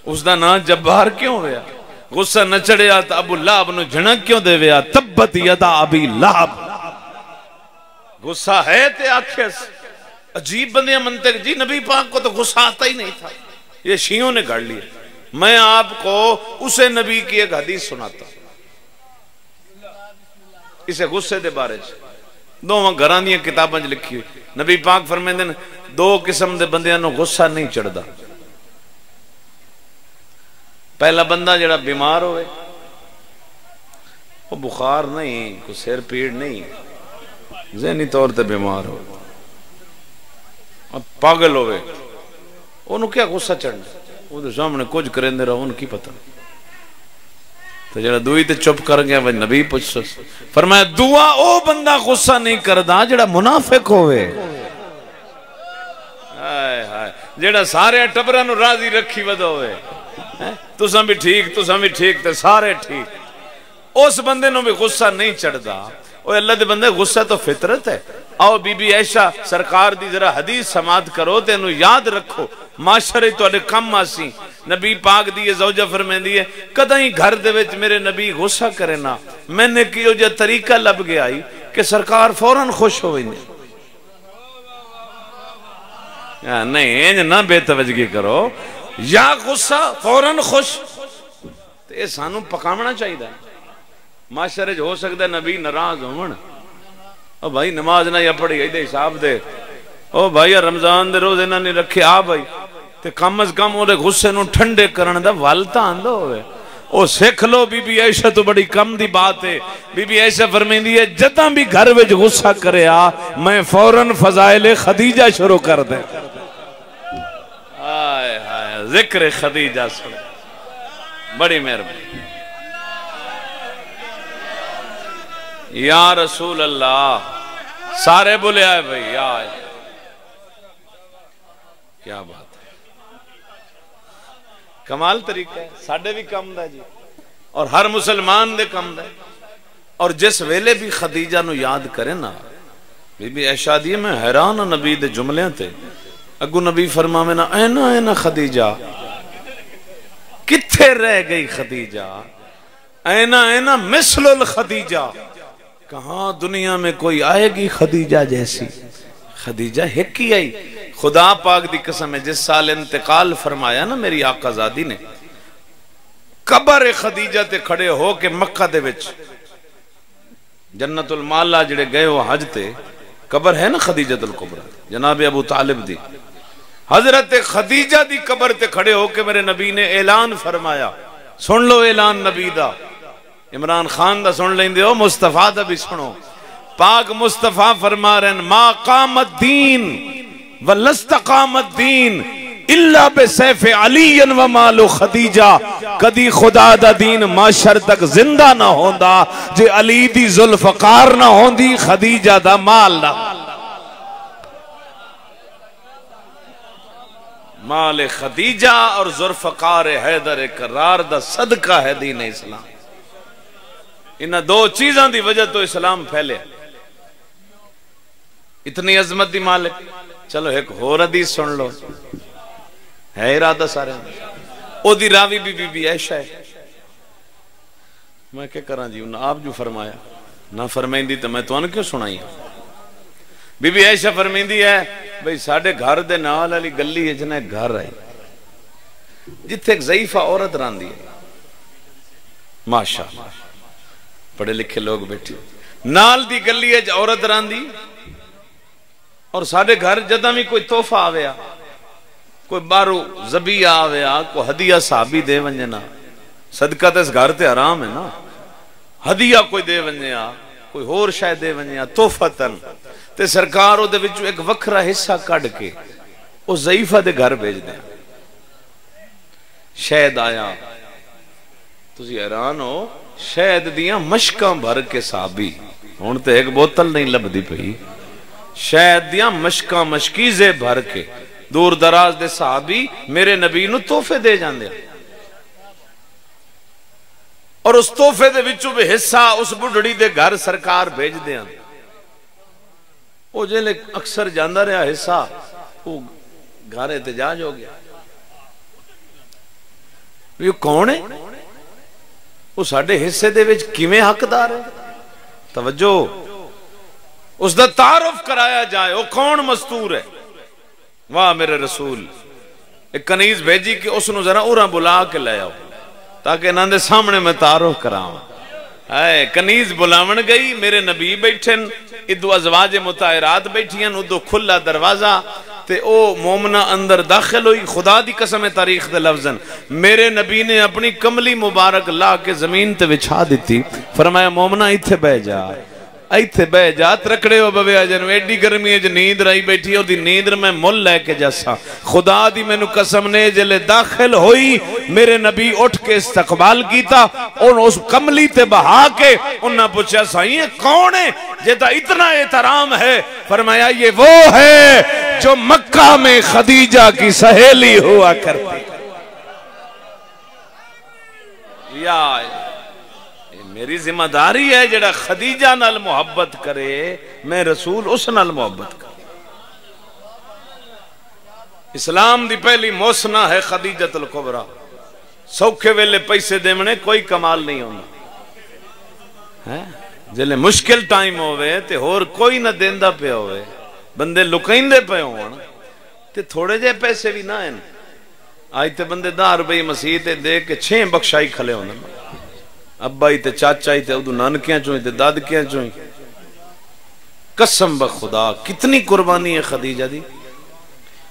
اس دا نا جبار کیوں ہویا؟ غصہ نہ چڑھیا تو ابو لہب نو جھنک کیوں دے ویا تبت یدا ابی لہب؟ غصہ ہے تے آکھیس. عجیب بندے منطق جی. نبی پاک کو تو غصہ آتا ہی نہیں تھا، یہ شیعوں نے گھڑ لیا. میں آپ کو اسے نبی کی ایک حدیث سناتا اسے غصے دے بارے دو گھران دیا کتابیں لکھی ہوئی. نبی پاک فرمائندے ہیں دو قسم دے بندیاں نو غصہ نہیں چڑھدا. پہلا بندہ جڑا بیمار ہوئے، وہ بخار نہیں، کوئی سر پیڑ نہیں، ذہنی طور تے بیمار ہو، پاگل ہوئے، انہوں کیا غصہ چڑھنا؟ وہ تو سامنے کچھ کریں دے رہا ان کی پتہ. تو جڑا دوئی تے چپ کر گیا وہ نبی پوچھ فرمایا دعا او بندہ غصہ نہیں کردا جڑا منافق ہوئے، جڑا سارے ٹبراں نو راضی رکھی ودا ہوئے، تساں بھی ٹھیک تے سارے ٹھیک. اس بندے نو بھی غصہ نہیں چڑھدا. اوے اللہ دے بندے غصہ تو فطرت ہے. آؤ بی بی عائشہ سرکار دی ذرا حدیث سماعت کرو تے انہوں یاد رکھو معاشرے تو اڈے کم آسی. نبی پاک دی زوجہ فرمیندی ہے کدیں گھر دے وچ میرے نبی غصہ کرے نا میں نے کیوں جو طریقہ لب گیا آئی کہ سرکار فوراں خوش ہوئی نہیں انج نہ بے توجگی کرو یا غصہ فوراں خوش. تے سانو پکامنا چاہیے. معاشرے ہو سکتا ہے نبی ناراض ہون او بھائی نماز نہ یا پڑھی ایدے حساب دے او بھائی رمضان دے روز انہاں نے رکھے آ بھائی تے کم از کم اودے غصے نو ٹھنڈے کرن دا ول تاں آندو ہوئے. او سکھ لو بی بی عائشہ تو بڑی کم دی بات ہے. بی بی عائشہ فرمیندی ہے جداں بھی گھر وچ غصہ کرے آ میں فوراً فضائل خدیجہ شروع کر دے. ہائے ہائے ذکر خدیجہ سن بڑی مہربانی. یا رسول اللہ سارے بولے آئے بھائی یا کیا بات ہے. کمال طریقہ ہے. ساڑھے بھی کم دا جی اور ہر مسلمان دے کم دا. اور جس ویلے بھی خدیجہ نو یاد کرے نا بی بی عائشہ دی میں حیران نبی دے جملے تھے. اگو نبی فرماوے نا اینا اینا خدیجہ کتھے رہ گئی خدیجہ اینا اینا مثل الخدیجہ. کہاں دنیا میں کوئی آئے گی خدیجہ جیسی؟ خدیجہ ہک ہی آئی. خدا پاک دی قسم ہے جس سال انتقال فرمایا نا میری آقا زادی نے قبر خدیجہ تے کھڑے ہو کے مکہ دے وچ جنت المالا جڑے گئے وہ حج تے قبر ہے نا خدیجۃ الکبریٰ جناب ابو طالب دی حضرت خدیجہ دی قبر تے کھڑے ہو کے میرے نبی نے اعلان فرمایا. سن لو اعلان نبی دا. عمران خان دا سن لیں دے ہو مصطفیٰ دا بھی سنو. پاک مصطفیٰ فرما رہے ہیں ما قام الدین وَلَسْتَقَامَ الدِّينَ اِلَّا بِسَيْفِ عَلِيٍّ وَمَالُ خَدِیجَہ کدی خدا دا دین معاشر تک زندہ نہ ہوندا جے علی دی ذوالفقار نہ ہوندی خدیجہ دا مال نہ مال خدیجہ اور ذوالفقار حیدر کرار دا صدقہ ہے دین اسلام. انہاں دو چیزاں دی وجہ تو اسلام پھیلے. اتنی عظمت دی مالک. چلو ایک اور حدیث سن لو ہے ارادہ سارے او دی راوی بی عائشہ ہے. میں کیا کراں جی انہاں آپ جو فرمایا نہ فرمائندی تو میں تو کیوں سنائی. بی عائشہ فرمیندی ہے بھئی ساڑھے گھر دے نال علی گلی ہے جنہیں گھر آئی جتھے ایک ضعیفہ عورت راندی ہے ماشاءاللہ پڑھے لکھے لوگ بیٹھے نال دی گلی ہے عورت راندی اور ساڑھے گھر جدہ میں کوئی تحفہ آویا کوئی بارو زبیہ آویا کوئی ہدیہ صحابی دے ونجنا صدقہ تے اس گھر تے حرام ہے نا ہدیہ کوئی دے ونجیا کوئی ہور شاید دے ونجیا تحفتن تے سرکار دے وچوں ایک وکھرا حصہ کڈ کے او ضعیفہ دے گھر بھیج دیں. شہد آیا تسی حیران ہو شہد دیاں مشکاں بھر کے صحابی ہن تے ایک بوتل نہیں لبدی پئی شہد دیاں مشکاں مشکیزے بھر کے دور دراز دے صحابی میرے نبی نو تحفے دے جاندے اور اس تحفے دے وچوں بھی حصہ اس بڑھڑی دے گھر سرکار بھیج دیاں. وہ جلے اکثر جاندہ رہا حصہ وہ گھر احتجاج ہو گیا. یہ کون ہے وہ ساڑھے حصے دے وچ کیویں حقدار ہے. توجہ اس دا تعارف کرایا جائے وہ کون مستور ہے. واہ میرے رسول ایک کنیز بھیجی کہ اس نو ذرا اوراں بلا کے لے آؤ تاکہ انہاں دے سامنے میں تعارف کراواں. کنیز بلاون گئی میرے نبی بیٹھن ادو ازواج مطہرات بیٹھیاں ادو کھلا دروازہ تے او مومنہ اندر داخل ہوئی. خدا دی قسم تاریخ دے لفظن میرے نبی نے اپنی کملی مبارک لا کے زمین تے بچھا دیتی فرمایا مومنہ ایتھے بہ جا ایتھے بہ جا ترکڑے ہو بوے اجن ایڈی گرمی ہے جو نیند رہی بیٹھی ہو دی نیند میں مل لے کے جیسا خدا دی میں نو قسم نے جلے داخل ہوئی میرے نبی اٹھ کے استقبال کیتا ان اس کملی تے بہا کے انہاں پوچھا سائیں کون ہے جیتا اتنا احترام ہے. فرمایا یہ وہ ہے جو مکہ میں خدیجہ کی سہیلی ہوا کرتی. یا میری ذمہ داری ہے جڑا خدیجہ نال محبت کرے میں رسول اس نال محبت کرے. اسلام دی پہلی موسنہ ہے خدیجۃ الکبریٰ. سوکھے ویلے پیسے دیمنے کوئی کمال نہیں ہونا جلے مشکل ٹائم ہوئے تے ہور کوئی نہ دیندہ پہ ہوئے بندے لکائندے پہ ہوئے تے تھوڑے جے پیسے بھی نہ ہیں آج تے بندے 10 روپے مسیح تے دے کے 6 بخشائی کھلے ہونے ابا ہی تے چاچا ہی تے ادو نانکیاں چوئیں تے دادکیاں چوئیں. قسم بخدا کتنی قربانی ہے خدیجہ دی.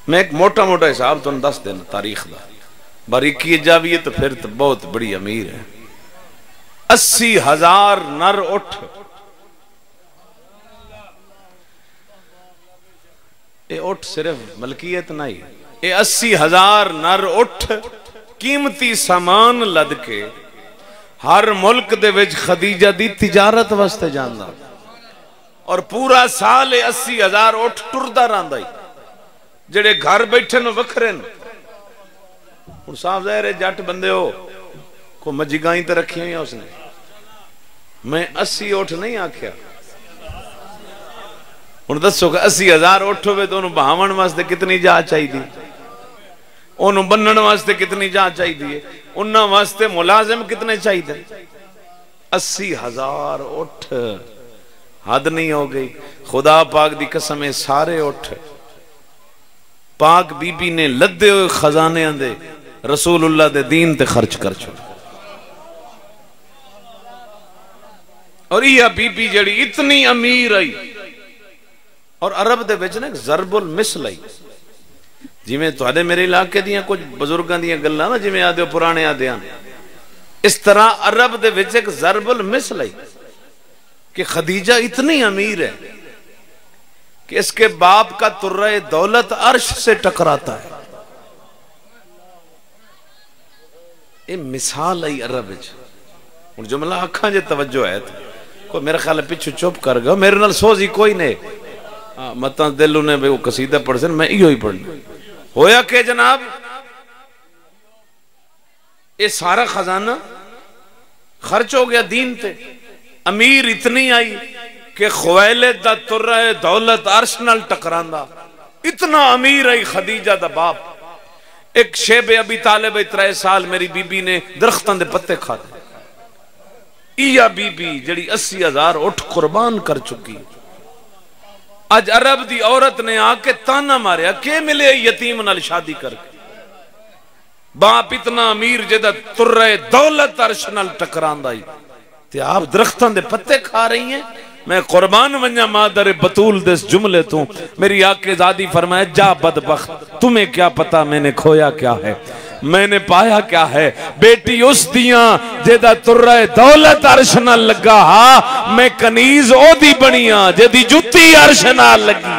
میں ایک موٹا موٹا حساب تو دس دینا تاریخ دا باریکی جاوی ہے تو پھر تو بہت بڑی امیر ہے. 80,000 نر اٹھ اے اٹھ صرف ملکیت نہیں اے 80,000 نر اٹھ قیمتی سامان لد کے ہر ملک دے وچ خدیجہ دی تجارت واسطے جاندا اور پورا سال 80,000 اٹھ ٹردا رہندا جڑے گھر بیٹھے نو وکھرے نو. ہن صاف ظاہر ہے جٹ بندے ہو کو مجگائیں تے رکھی ہوئی اس نے میں 80 اٹھ نہیں آکھیا. ہن دسو کہ 80,000 اٹھ ہوئے تو انہوں بہاون واسطے کتنی جا چاہی دی انہوں بنن واسطے کتنی جا چاہی دی انہاں واسطے ملازم کتنے چاہی دے. 80,000 اٹھ حد نہیں ہو گئی. خدا پاک دی قسمیں سارے اٹھ پاک بی بی نے لدے ہوئے خزانے اندے رسول اللہ دے دین تے خرچ کر چھوڑ. اور یہ بی بی جڑی اتنی امیر آئی اور عرب دے وچ ضرب المثل آئی جی میں تو آدھے میرے علاقے دیاں کچھ بزرگاں دیاں گلاں نا جی میں آدھے پرانے آدھے اس طرح عرب دے وچ ایک ضرب المثل آئی کہ خدیجہ اتنی امیر ہے کہ اس کے باپ کا ترہ دولت عرش سے ٹکراتا ہے. یہ مثال ہے عرب وچ. ہن جملہ اکھاں جے توجہ ہے کوئی میرا خیال ہے پچھو چپ کر گیا میرے نال سوزی کوئی نہیں متاں دل نے وہ قصیدہ پڑھ سن میں ایو ہی پڑھنا. ہویا کہ جناب یہ سارا خزانہ خرچ ہو گیا دین تے. امیر اتنی آئی کہ خویلد دا ترہ دولت عرش نال ٹکراندا. اتنا امیر آئی خدیجہ دا باپ. ایک شیب ابی طالب 3 سال میری بی بی نے درختان دے پتے کھاتے. ایہ بی بی جڑی 80,000 اٹھ قربان کر چکی. آج عرب دی عورت نے آ کے تانا ماریا کہ ملے یتیم نال شادی کر کے. باپ اتنا امیر جدہ ترہ دولت عرش نال ٹکراندہ ہی تے آپ درختان دے پتے کھا رہی ہیں. میں قربان ونجا مادر بطول دس جملے تو میری آقا زادی فرمائے جا بدبخت تمہیں کیا پتا میں نے کھویا کیا ہے میں نے پایا کیا ہے. بیٹی اس دیاں جیدہ ترہ دولت عرش نہ لگا ہاں میں کنیز او دی بنیاں جیدی جتی عرش نہ لگی.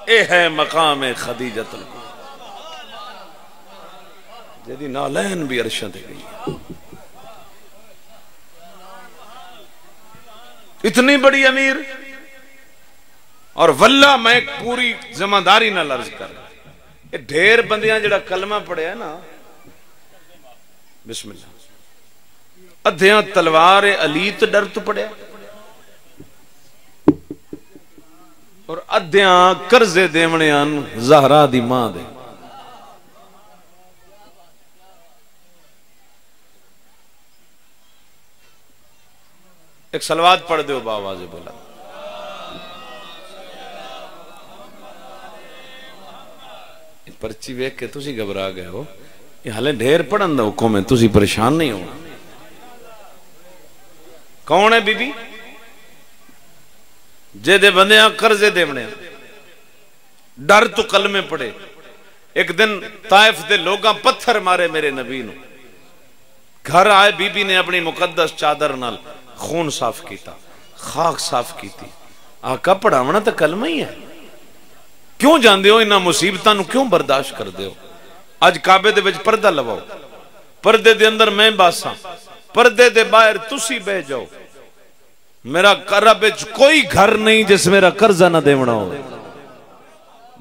اے ہے مقام خدیجۃ الکبریٰ جیدی نالین بھی عرشہ دے گئی. اتنی بڑی امیر. اور واللہ میں ایک پوری ذمہ داری نہ لرز کر یہ ڈھیر بندیاں جڑا کلمہ پڑھے ہیں نا بسم اللہ ادھیاں تلوار علی تو ڈر تو پڑھے اور ادھیاں قرضے دیوڑیاں زہرا دی ماں دے. ایک صلوات پڑھ دیو باواز بولا. پرچی ویک کے تسی گھبرا گئے ہو یہ حالے ڈھیر پڑھن دا حکم ہے تسی پریشان نہیں ہو. کون ہے بی بی جے دے بندیاں قرضے دیونے ڈر تو کلمے پڑھے. ایک دن طائف دے لوگاں پتھر مارے میرے نبی نو. گھر آئے بی بی نے اپنی مقدس چادر نال خون صاف کیتا خاک صاف کیتی. آقا پڑھاونا تو کلمہ ہی ہے کیوں جاندے ہو انہاں مصیبتاں نو کیوں برداشت کر دے ہو. آج کعبے دے وچ پردہ لواؤ پردے دے اندر میں باساں پردے دے باہر تسی بہ جاؤ. میرا رب وچ کوئی گھر نہیں جس میرا قرضہ نہ دیونا ہو.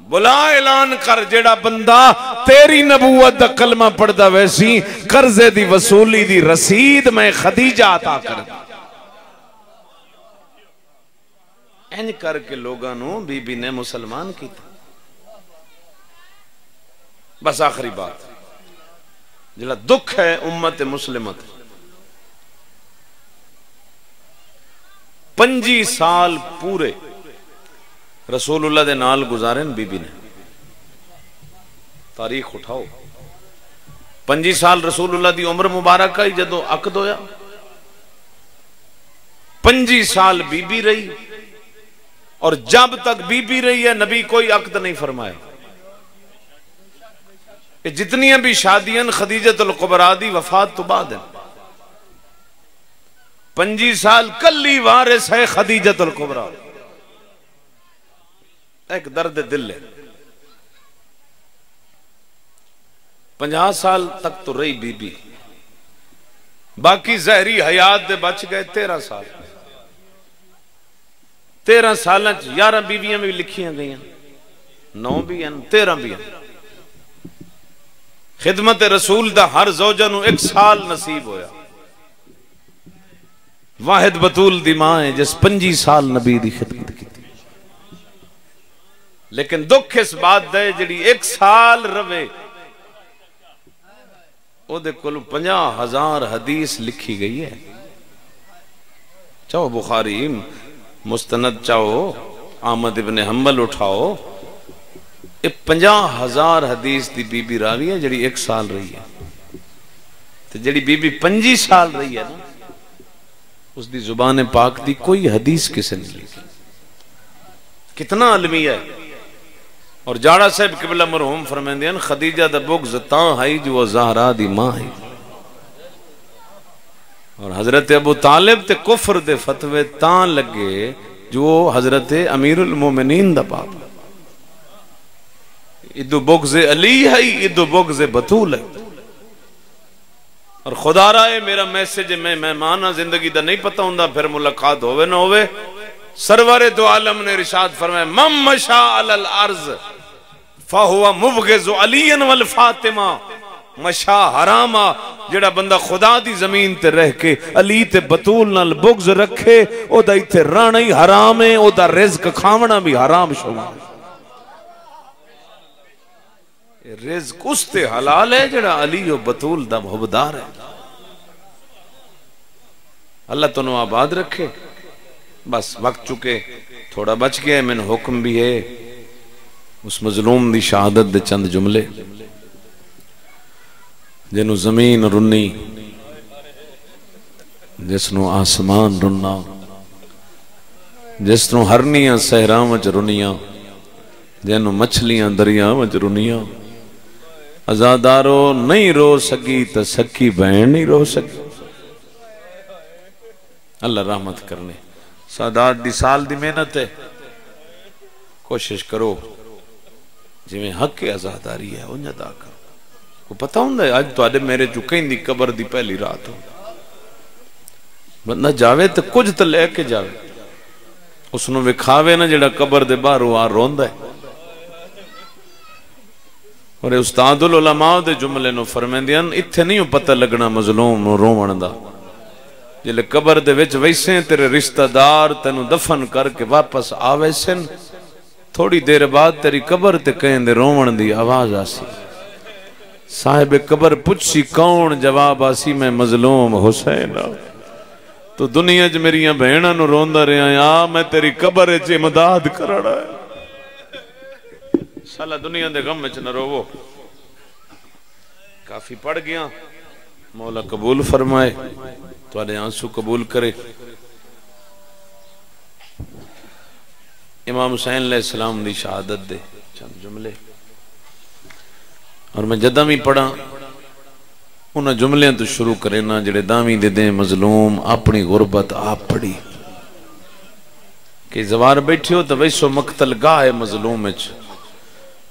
بلا اعلان کر جیڑا بندہ تیری نبوت دا کلمہ پڑھدا ویسی قرضے دی وصولی دی رسید میں خدیجہ عطا کر دی. این کر کے لوگاں نو بی بی نے مسلمان کیتا. بس آخری بات جلا دکھ ہے امت مسلمت 25 سال پورے رسول اللہ دے نال گزارن بی بی نے. تاریخ اٹھاؤ 25 سال رسول اللہ دی عمر مبارک آئی جدو عقد ہویا 25 سال بی بی رہی اور جب تک بی بی رہی ہے نبی کوئی عقد نہیں فرمایا. جتنیاں بھی شادیاں خدیجۃ الکبریٰ دی وفات تو بعد ہیں 25 سال کلی وارث ہے خدیجۃ الکبریٰ. ایک درد دل ہے 50 سال تک تو رہی بی بی باقی زہری حیات دے بچ گئے 13 سال 13 سالہ 11 بیویاں بھی لکھیاں گئیاں 9 بھی ہیں 13 بھی ہیں. خدمت رسول دا ہر زوجہ نو 1 سال نصیب ہویا. واحد بطول دی ماں ہے جس 25 سال نبی دی خدمت کی تھی. لیکن دکھ اس بات دے جڑی 1 سال روے او دے کل 50,000 حدیث لکھی گئی ہے. چاہو بخاری مستند چاہو احمد ابن حنبل اٹھاؤ 50,000 حدیث دی بی بی راوی ہے جڑی 1 سال رہی ہے. تو جڑی بی بی 25 سال رہی ہے نا اس دی زبان پاک دی کوئی حدیث کسے نہیں لکھی. کتنا علمی ہے. اور جاڑا صاحب قبلہ مرحوم فرمائندے ہیں خدیجہ دا بغض تاں ہائی جو زہرا دی ماں ہے. اور حضرت ابو طالب تے کفر دے فتوے تاں لگے جو حضرت امیر المومنین دا باپ ادو بغض علی ہے ادو بغض بطول ہے. اور خدا رہا ہے میرا میسج میں مہمان زندگی دا نہیں پتہ ہوں پھر ملاقات ہوئے نہ ہوئے. سرور دو عالم نے ارشاد فرمایا من مشا علی الارض فہو مبغض علی والفاطمہ. مشا حرام آ جڑا بندہ خدا دی زمین تے رہ کے علی تے بطول نال بغض رکھے او دا ایتھے رہنا ہی حرام ہے او دا رزق کھاونا بھی حرام شمار. رزق اس تے حلال ہے جڑا علی و بطول دا محبدار ہے. اللہ تنو آباد رکھے. بس وقت چکے تھوڑا بچ گیا ہے. من حکم بھی ہے اس مظلوم دی شہادت دے چند جملے جنو زمین رنی جسنو آسمان رننا جسنو ہرنیاں صحراں وچ رنیاں جنو مچھلیاں دریاں وچ رنیاں. ازادارو نہیں رو سکی تو سکی بہن نہیں رو سکی. اللہ رحمت کرنے. سادات دی سال دی محنت ہے. کوشش کرو جی میں حق ازاداری ہے انجا دا کرو. کو پتہ ہوں دے آج تو آدھے میرے چکیں دی قبر دی پہلی رات ہوں بندہ جاوے تو کچھ تو لے کے جاوے اس نو وکھاوے نا جڑا قبر دے باہر وہ روندہ ہے. اور استاد العلماء دے جملے نو فرمیندیاں اتھے نہیں پتہ لگنا مظلوم نو روون دا. جلے قبر دے وچ ویسے تیرے رشتہ دار تینو دفن کر کے واپس آوے سن تھوڑی دیر بعد تیری قبر تے کہیں دے روون دی آواز آسی. صاحب قبر پوچھی کون جواب آسی میں مظلوم حسین. تو دنیا جو میری بہنہ نو روندہ رہا یا میں تیری قبر اچھ امداد کرنا ہے. سالہ دنیا دے غم اچھ نہ روو. کافی پڑھ گیا. مولا قبول فرمائے تو آلے آنسو قبول کرے. امام حسین علیہ السلام دی شہادت دے چند جملے اور میں جدہ میں پڑھا انہاں جملے تو شروع کرے نا جڑے دامی دے دیں مظلوم اپنی غربت آپ پڑھی کہ زوار بیٹھے ہو تو ویسو مقتل گاہ مظلوم اچھ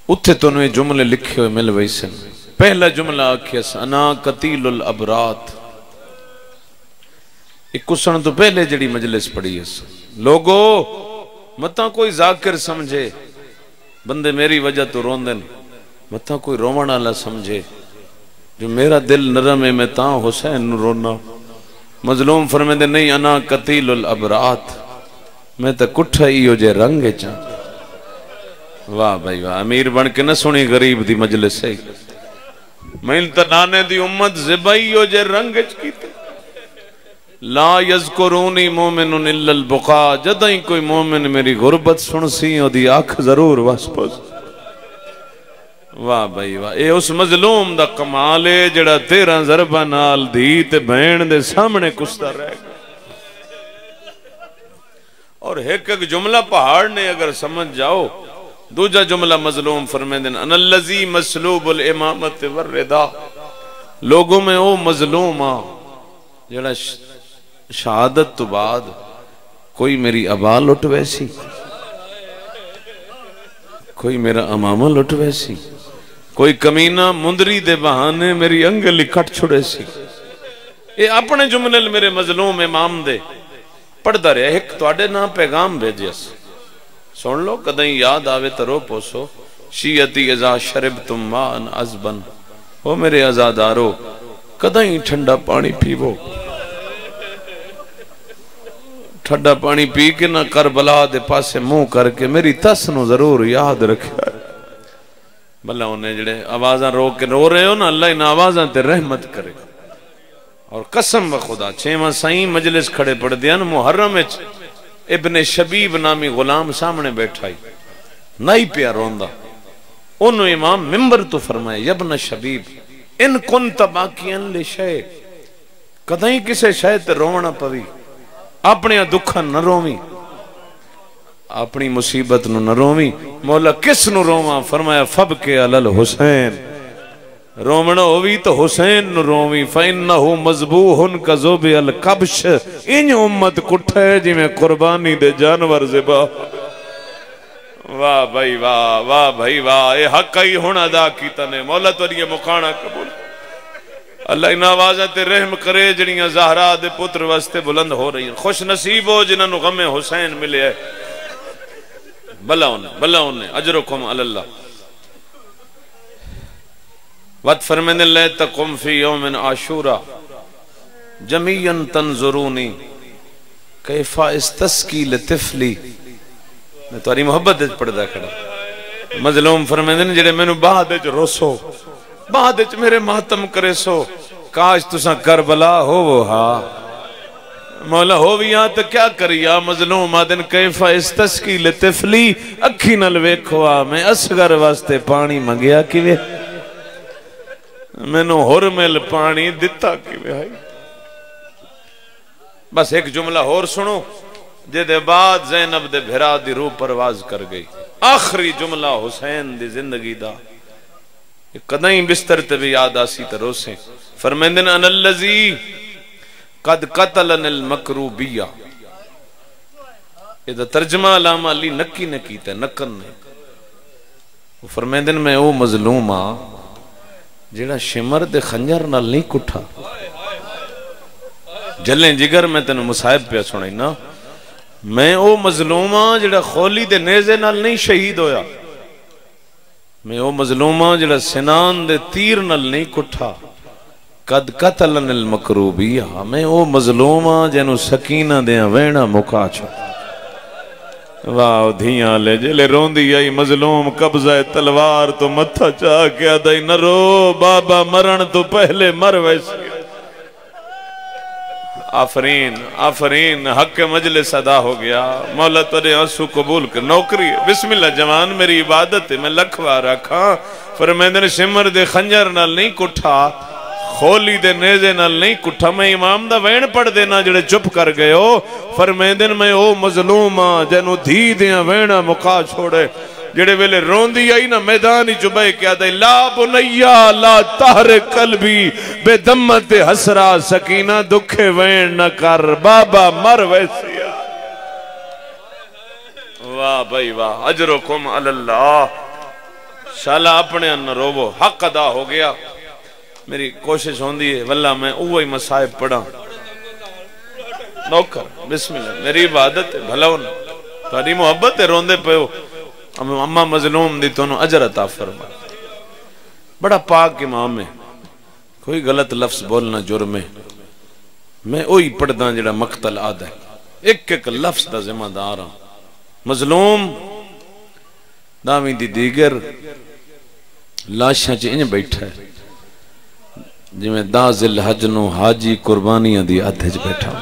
اتھے تو انہیں جملے لکھے ہوئے مل ویسن. پہلا جملہ آکھیس انا قتیل الابرات. ایک کسن تو پہلے جڑی مجلس پڑھی ہے لوگو متاں کوئی ذاکر سمجھے بندے میری وجہ تو روندن متاں کوئی رومن اللہ سمجھے جو میرا دل نرم ہے میں تاں حسین رونا. مظلوم فرمے دے نہیں انا قتیل الابرات میں تا کٹھا ہی جے رنگ چاں. واہ بھائی واہ امیر بن کے نہ سنی غریب دی مجلس سے میں تا نانے دی امت زبائی جے رنگ چکیتے. لا یذکرونی مومن الا البقاء. جدائیں کوئی مومن میری غربت سن سی او دی آنکھ ضرور واسپس. واہ بھائی واہ اے اس مظلوم دا کمال ہے جڑا 13 ضربہ نال دی تے بہن دے سامنے کستا رہ گیا. اور ایک جملہ پہاڑ نے اگر سمجھ جاؤ دوجہ جملہ مظلوم فرمیدن ان اللذی مسلوب الامامت والردا. لوگوں میں او مظلوم آ جڑا شہادت تو بعد کوئی میری ابا لٹ ویسی کوئی میرا امامہ لٹ ویسی کوئی کمینہ مندری دے بہانے میری انگلی کٹ چھڑے سی. اے اپنے جملے میرے مظلوم امام دے پڑھ دا رہے ایک تو آڑے نا پیغام بھیجیس سن لو کدیں یاد آوے ترو پوسو شیعتی ازا شربتم مان عزبن. او میرے ازادارو کدیں ٹھنڈا پانی پیو ٹھنڈا پانی پی کے نہ کربلا دے پاسے منہ کر کے میری تسنو ضرور یاد رکھا. بھلا انہیں جڑے آوازاں رو کے رو رہے ہو نا اللہ ان آوازاں تے رحمت کرے. اور قسم و خدا 6واں سائیں مجلس کھڑے پڑھ دیا نا محرم اچ ابن شبیب نامی غلام سامنے بیٹھا ہی نائی پیا روندہ. انہوں امام ممبر تو فرمائے یبن شبیب ان کنت باقیاں لے شے کدائیں کسے شے تے رونا پوی اپنے دکھن نہ رومی اپنی مصیبت نو نہ رومی. مولا کس نو روما فرمایا فب کے علل حسین رومنا ہووی تو حسین نو رووی فَإِنَّهُ مَذْبُوحٌ كَذُبِحَ الْكَبْشِ انج امت کٹھے جی میں قربانی دے جانور زبا واہ بھائی واہ واہ بھائی واہ اے حق ہی ہون ادا کیتا نے مولا تو یہ مقانہ قبول اللہ انہا آوازت رحم کرے جنیاں زہرا دے پتر واسطے بلند ہو رہی ہیں خوش نصیب ہو جنہاں نو غم حسین ملے ہے بلا انہیں اجرکم اللہ وَتْ فَرْمِنِ اللَّهِ تَقُمْ فِي يَوْمٍ عَاشُورَ جَمِيًّا تَنْظُرُونِ كَيْفَ اسْتَسْقِي لِطِفْلِ میں تمہاری محبت دے پڑھدا کھڑا مظلوم فرمیندے نے جڑے مینوں بعد وچ روسو بعد وچ میرے ماتم کرے سو کاش تساں کربلا ہوو ہا مولا ہو بھی یہاں تو کیا کریا مظلوم آدن کیفا استسقی لطفلی اکھی نل ویکھوا میں اصغر واسطے پانی منگیا کیوے میں نو حرمل پانی دتا کیوے ہے بس ایک جملہ اور سنو جے دے بعد زینب دے بھرا دی روح پرواز کر گئی آخری جملہ حسین دی زندگی دا قدائیں بستر تے بھی یاد آسی تے روسیں فرمیندن ان اللذی قد قتلن المکروبیہ یہ ترجمہ علامہ علی نکی نے کیتا ہے نکن نے وہ فرمیندن میں او مظلوم جیڑا شمر دے خنجر نال نہیں کٹھا جلیں جگر میں تنو مصائب پہ سنائی نا میں او مظلوم جیڑا خولی دے نیزے نال نہیں شہید ہویا میں او مظلوم جیڑا سنان دے تیر نال نہیں کٹھا قد قتلن المکروبیہ میں او مظلوم جنو سکینہ دیاں وینا مکا چھو واہ دھیاں لے جلے روندی آئی مظلوم قبضہ تلوار تو متھا چاہ کے آدھائی نہ رو بابا مرن تو پہلے مر ویسی آفرین آفرین حق مجلس ادا ہو گیا مولا ترے آنسو قبول کر نوکری بسم اللہ جوان میری عبادت ہے میں لکھوا رکھا فرمیندن شمر دے خنجر نال نہیں کٹھا خولی دے نیزے نال نہیں کٹھا میں امام دا وین پڑھ دینا جڑے چپ کر گئے ہو فرمیندن میں او مظلوم جنو دھی دیاں وینا مقا چھوڑے جڑے ویلے روندی آئی نا میدانی چبائے کیا دے لا بنیا لا تہر قلبی بے دمت حسرا سکینہ دکھے وین نہ کر بابا مر ویسی واہ بھائی واہ اجرکم اللہ شالا اپنے ان روو حق ادا ہو گیا میری کوشش ہوندی ہے واللہ میں اوہی مسائب پڑھا نوکر بسم اللہ میری عبادت ہے بھلا ہونا تاری محبت ہے روندے پہ ہو اممہ مظلوم دی تو انہوں اجر عطا فرما بڑا پاک امام ہے کوئی غلط لفظ بولنا جرم ہے میں اوہی پڑھدا جڑا مقتل آدھا ہے ایک ایک لفظ دا ذمہ دار ہوں مظلوم دامی دی دیگر لاشاں چی انج بیٹھا ہے جی میں دا ذل حج نو حاجی قربانیاں دی آدھج بیٹھا ہوں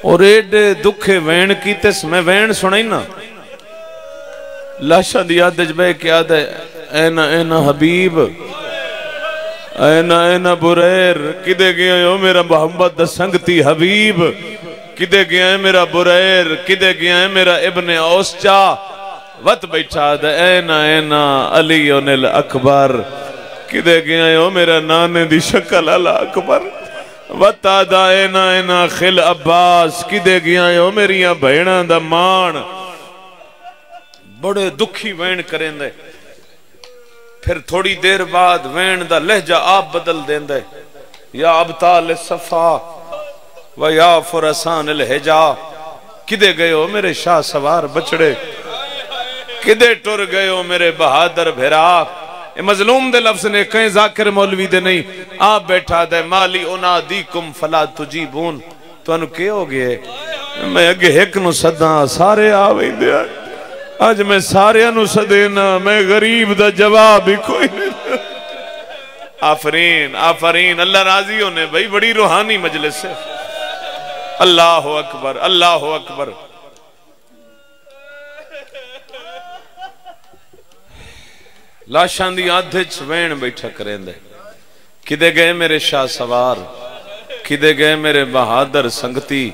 اور ایڈے دکھے وین کیتس میں وین سنائی نا لاشا دی آدھج بے کیا دے اینا اینا حبیب اینا اینا بریر کدے گیا یو میرا محمد دا سنگتی حبیب کدے گیا ہے میرا بریر کدے گیا ہے میرا ابن اوسچا وط بیٹھا دے اینا اینا علیون الاکبر کدے گیا ہے میرا نانے دی شکل اللہ اکبر وطا دا اینا اینا خل عباس کدے گیا ہے میریاں بھیڑاں دا مان بڑے دکھی وین کریں دے پھر تھوڑی دیر بعد وین دا لہجہ آپ بدل دیں دے یا ابطال صفا و یا فرسان الحجا کدے گئے ہو میرے شاہ سوار بچڑے کدے ٹر گئے ہو میرے بہادر بھیرا مظلوم دے لفظ نے کہیں ذاکر مولوی دے نہیں آپ بیٹھا دے مالی انادیکم فلا تجیبون تو انہوں کیا ہو گئے میں اگے ایک نو صدا سارے آوئی دے آج میں سارے انہوں صدینا میں غریب دا جواب ہی کوئی نہیں آفرین آفرین اللہ راضی ہونے بھئی بڑی روحانی مجلس ہے اللہ اکبر اللہ اکبر لاشاں دی آدھچ وین بیٹھا کریں دے کدے گئے میرے شاہ سوار کدے گئے میرے بہادر سنگتی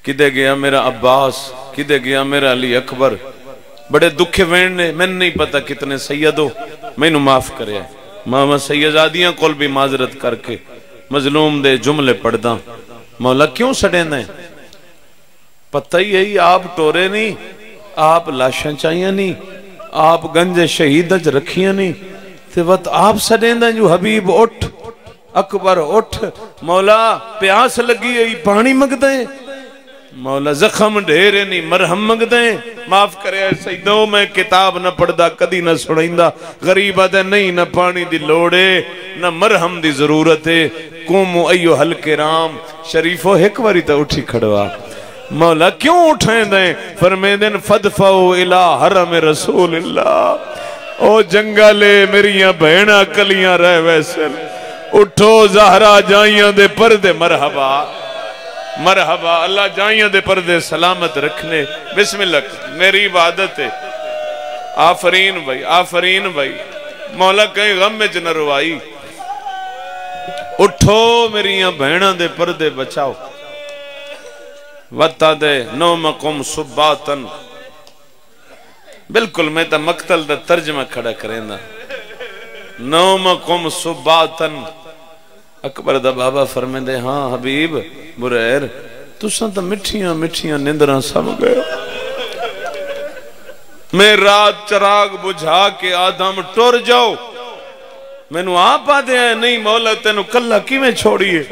کدے گیا میرا عباس کدے گیا میرا علی اکبر بڑے دکھے وین نے، میں نہیں پتا کتنے سید ہو، میں نو معاف کرے ہے ماما سیدادیاں کول بھی معذرت کر کے مظلوم دے جملے پڑھ دا. مولا کیوں سڑے نے؟ پتہ ہی ہے آپ ٹورے نہیں، آپ لاشاں چاہیے نہیں، آپ گنج شہید اج رکھیاں نہیں، تے وقت آپ سڑے دیں جو حبیب اٹھ اکبر اٹھ، مولا پیاس لگی ہے پانی مگ دیں، مولا زخم ڈھیرے نہیں مرہم مگ دیں، معاف کرے سیدو میں کتاب نہ پڑھ دا کدی نہ سنائیں دا، غریب آدھے نہیں نہ پانی دی لوڑے نہ مرہم دی ضرورت ہے، قومو ایو حل کرام شریفو ایک واری تا اٹھی کھڑوا. مولا کیوں اٹھائیں دیں؟ فرمائیں دیں فدفعو الہ حرم رسول اللہ، او جنگلے میریاں بہنہ کلیاں رہ ویسل، اٹھو زہرہ جائیاں دے پردے مرحبا مرحبا، اللہ جائیاں دے پردے سلامت رکھنے. بسم اللہ میری عبادت ہے. آفرین بھائی آفرین بھائی، مولا کہیں غم میں جنہ روائی، اٹھو میریاں بہنہ دے پردے بچاؤ. وطا دے نومکم صباتن، بالکل میں تا مقتل دا ترجمہ کھڑا کریں دا. نومکم صباتن، اکبر دا بابا فرمائیں دے ہاں حبیب بریر تُساں تا مٹھیاں مٹھیاں نندران سب گئے. میں رات چراغ بجھا کے آدم ٹور جاؤ، میں نو آپ آدھے ہیں نہیں مولا تینو کلہ کی میں چھوڑیے.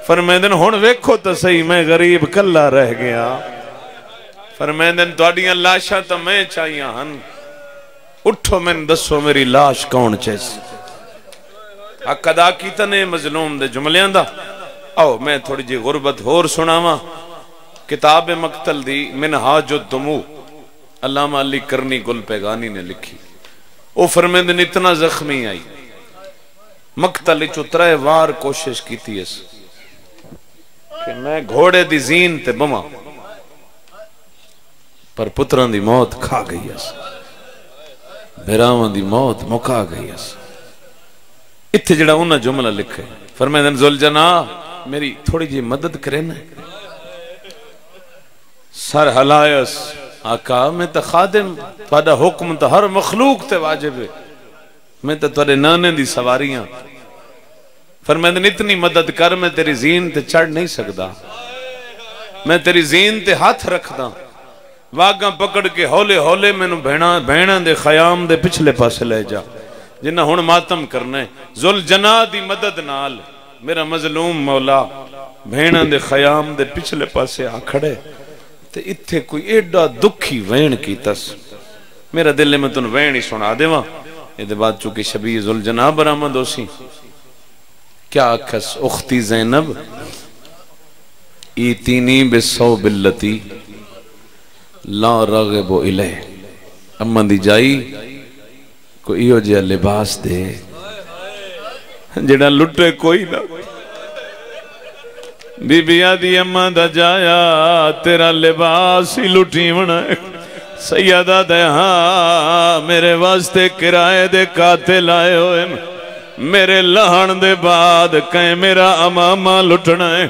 فرمائیں دن ہون ویکھو تا صحیح میں غریب کلہ رہ گیا. فرمائیں دن تو اڈیاں لاشا تا میں چاہیاں ہن، اٹھو میں دسو میری لاش کون چیسی. حق ادا کیتا نے مظلوم دے جملیاں دا. آؤ میں تھوڑی جی غربت ہور سناواں. کتاب مقتل دی منہاج الدموع علامہ علی کرنی گل پیغانی نے لکھی. او فرمائیں دن اتنا زخمی آئی، مقتل چترائے وار کوشش کیتی اس کہ میں گھوڑے دی زین تے بما، پر پتران دی موت کھا گئی اس، بھیراوان دی موت مکا گئی اس. اتھے جڑا انہا جملہ لکھے فرمائیں دن ذوالجنا میری تھوڑی جی مدد کرے نا. سر ہلائس آقا میں تا خادم، تھوڑا حکم تا ہر مخلوق تے واجب ہے، میں تا تھوڑے نانے دی سواریاں. فرمائیں دن اتنی مدد کر میں تیری زین تے چڑھ نہیں سکدا، میں تیری زین تے ہاتھ رکھ دا، واگاں پکڑ کے ہولے ہولے میں نو بہنہ دے خیام دے پچھلے پاسے لے جا جنہ ہون ماتم کرنے. ذوالجنا دی مدد نال میرا مظلوم مولا بہنہ دے خیام دے پچھلے پاسے آ کھڑے تے اتھے کوئی ایڈا دکھی وین کی تس. میرا دل میں تن وین ہی سنا دے وہاں. یہ دے بعد چونکہ شبیہ ذوالجنا برآمد ہو سی، کیا اکھس اختی زینب ایتینی بصوب اللتی لا رغب الیہ، اما دی جائی کو ایو جیا لباس دے جڑا لٹے کوئی نہ. بی بی آدھی اما دا جایا تیرا لباس ہی لٹی بنائے. سیدہ دے ہاں میرے واسطے کرائے دے قاتل آئے ہوئے، میرے لہن دے بعد کہیں میرا امامہ لٹنا ہے،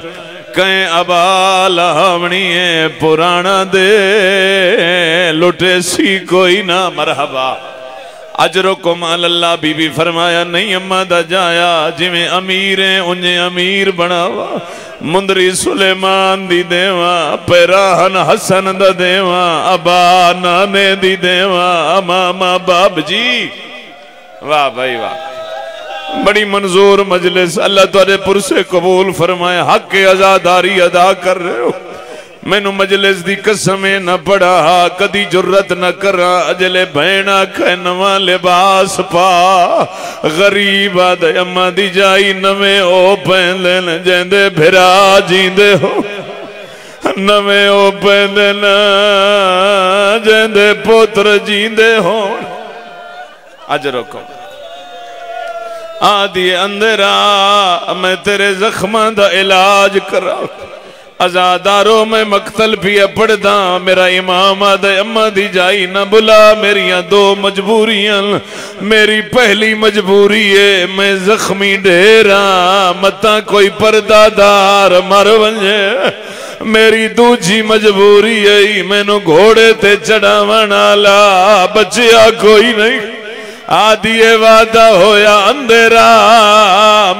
کہیں ابا لہونی ہے پرانا دے لٹے سی کوئی نہ. مرحبا اجرکم اللہ. بی بی فرمایا نہیں اماں دا جایا جویں امیر ہیں انہیں امیر بناوا، مندری سلیمان دی دیواں، پیراہن حسن دا دیواں، ابا نانے دی دیواں، امامہ باب جی. واہ بھائی واہ، بڑی منظور مجلس. اللہ تورے پرسے قبول فرمائے. حق عزاداری ادا کر رہے ہو، میں نو مجلس دی قسمیں نہ پڑھا، کدی جرت نہ کرا. اجلے بہنہ کھے نواں لباس پا، غریب آدھے اماں دی جائی نویں او پہندن جیندے بھرا جیندے ہو، نویں او پہندن جیندے پوتر جیندے ہو. اجرکم آدھی اندر آ میں تیرے زخمان دا علاج کرا. ازاداروں میں مقتل بھی پڑھ دا، میرا امام آدھے اماں دی جائی نہ بلا. میریاں دو مجبوریاں، میری پہلی مجبوری ہے میں زخمی ڈیرا متا کوئی پردہ دار مر ونجے، میری دوجی مجبوری ہے مینو گھوڑے تے چڑھاون والا بچیا کوئی نہیں آدھی وعدہ ہویا اندھیرا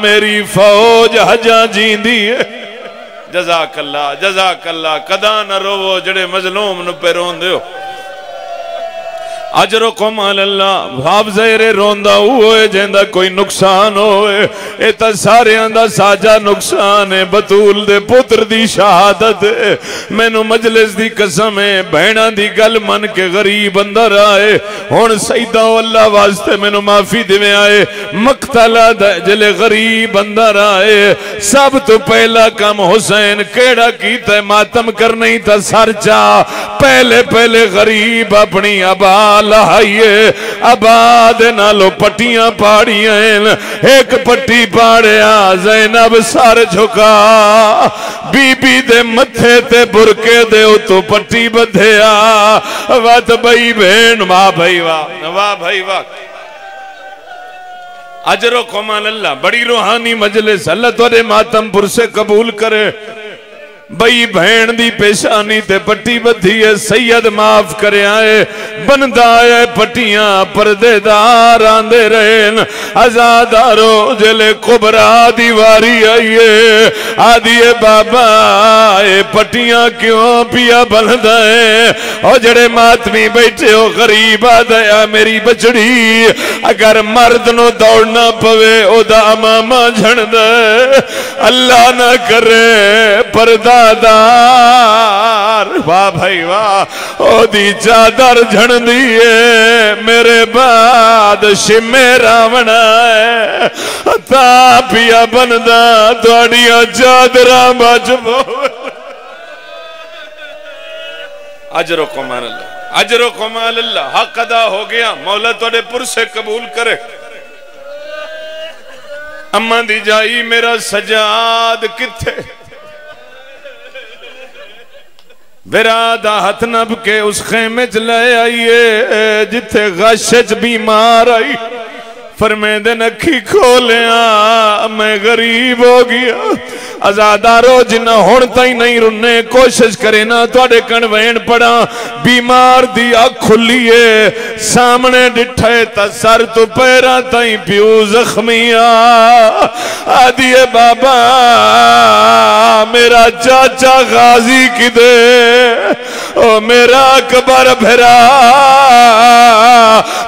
میری فوج حجاں جیندی ہے جزاک اللہ کدا نہ روو جڑے مظلوم نو پہ روندے ہو اجرکم علی اللہ بھاپ زہرے روندہ ہوئے جیندہ کوئی نقصان ہوئے ایتا سارے اندہ ساجا نقصان ہے بطول دے پتر دی شہادت ہے میں نو مجلس دی قسم ہے بہنہ دی گل من کے غریب اندر آئے ہون سیدہ اللہ واسطے میں نو معافی دے میں آئے مقتلہ جلے غریب اندر آئے سب تو پہلا کام حسین کیڑا کیتا ہے ماتم کرنی تا سرچا پہلے غریب اپنی عبال لہائیے آباد نالو پٹیاں پاڑیاں ایک پٹی پاڑیا زینب سار جھکا بی بی دے متھے تے برکے دے تو پٹی بدھیا وات بھائی بہن واہ بھائی واہ اجرکم علی اللہ بڑی روحانی مجلس اللہ تورے ماتم پر سے قبول کرے بھئی بہن دی پیشانی تے پٹی بدھی ہے سید معاف کرے آئے بندہ آئے پٹیاں پردے دار آندے رہن ازادارو جلے قبرہ دیواری آئیے آدھیے بابا اے پٹیاں کیوں پیا بلندہ ہیں او جڑے ماتمی بیٹھے ہو غریب آدھایا میری بچڑی اگر مرد نو دوڑنا پوے او دا امامہ جھڑ دے اللہ نہ کرے پردہ دار واہ بھائی واہ او دی چادر جھڑ دیئے میرے بعد شمے راونا ہے تا پیا بندہ دوڑیاں چادرہ بچبو اجرکم علی اللہ حق ادا ہو گیا مولا توڑے پر سے قبول کرے اماں دی جائی میرا سجاد کتھے برادہ ہتھ نب کے اس خیمے چلے آئیے جتھے غشچ بیمار آئی فرمے دے نکھی کھولیا میں غریب ہو گیا ازادارو جنہ ہونتا ہی نہیں رنے کوشش کرے نا توڑے کنوین پڑا بیمار دیا کھلیے سامنے ڈٹھے تا سر تو پیرا تائیں پیو زخمیا آدھیے بابا میرا چاچا غازی کی دے او میرا کبر بھرا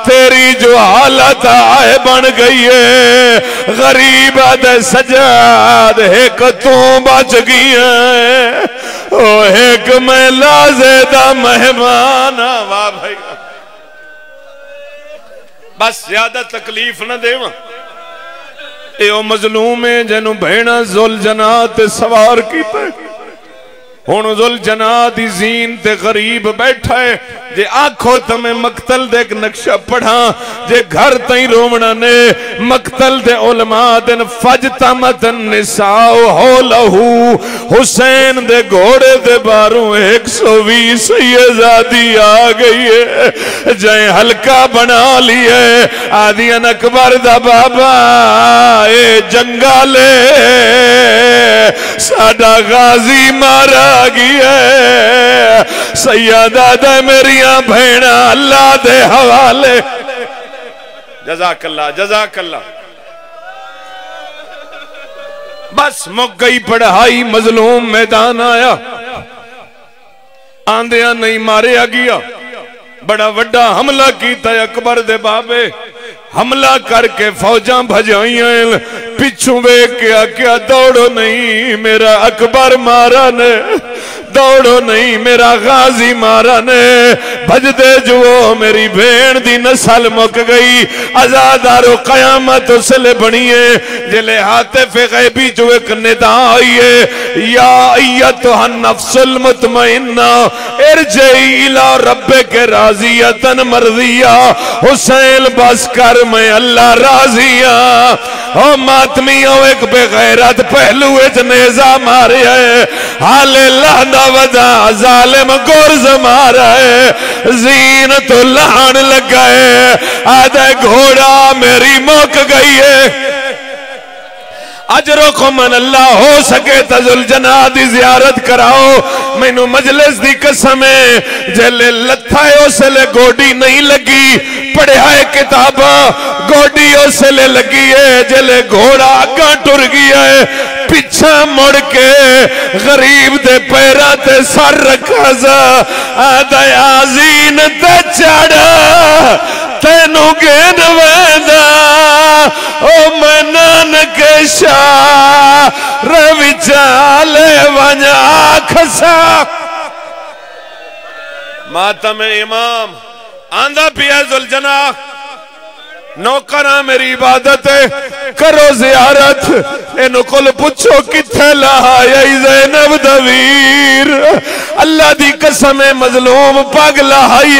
تیری جو حالت آئے بن گئی ہے غریب دے سجاد ایک تو بچ گئی ہے او ایک میں لازیدہ مہمان واہ بھائی بس زیادہ تکلیف نہ دے اے او مظلوم ہے جنہوں بھینا زل جنات سوار کی پہ ہون ذل جنات زین تے غریب بیٹھا ہے جے آنکھو تمہیں مقتل دے ایک نقشہ پڑھا جے گھر تائیں رومنا نے مقتل دے علماء دن فجتمت النساء حولہو حسین دے گھوڑے دے باروں 120 یہ زادی آگئی ہے جائیں ہلکا بنا لیے آدھین اکبر دا بابا اے جنگالے ساڑا غازی مارا گئی ہے سیدہ دے میریاں بھینا اللہ دے حوالے جزاک اللہ بس مک گئی پڑھائی مظلوم میدان آیا آندیاں نہیں ماریا گیا بڑا وڈا حملہ کیتا ہے اکبر دے بابے حملہ کر کے فوجاں بھجائیں پچھوں بے کیا دوڑو نہیں میرا اکبر مارا نے دوڑو نہیں میرا غازی مارا نے بھج دے جو میری بین دی نسل مک گئی ازادارو قیامت اسلے بنیے جلے حاطف غیبی جو ایک ندا آئیے یا ایتو النفس المطمئنہ ارجعی الى رب کے راضیتن مرضیہ حسین بس کر میں اللہ راضیہ او ماتمیوں ایک بے غیرت پہلوے جنیزہ مارے ہے حال اللہ دا ودا ظالم گورز مارا ہے زین تو لہن لگائے آدھے گھوڑا میری موک گئی ہے اجرکم من اللہ ہو سکے تزل جناح دی زیارت کراؤ مینو مجلس دی قسم ہے جلے لتھا ہے اسے لے گوڑی نہیں لگی پڑھا ہے کتاباں گوڑی اسے لے لگی ہے جلے گھوڑا آگاں ٹر گیا ہے پیچھا مڑ کے غریب دے پیرا تے سر رکھا زا آدھا آزین تے چڑھا تینو گین ویندہ او میں نانک شاہ روی چالے ونیا کھسا ماتم امام آندھا پیا ذوالجناح نوکرہ میری عبادت ہے کرو زیارت انہوں کل پچھو کتھے لہائی زینب دویر اللہ دی قسم مظلوم پاگ لہائی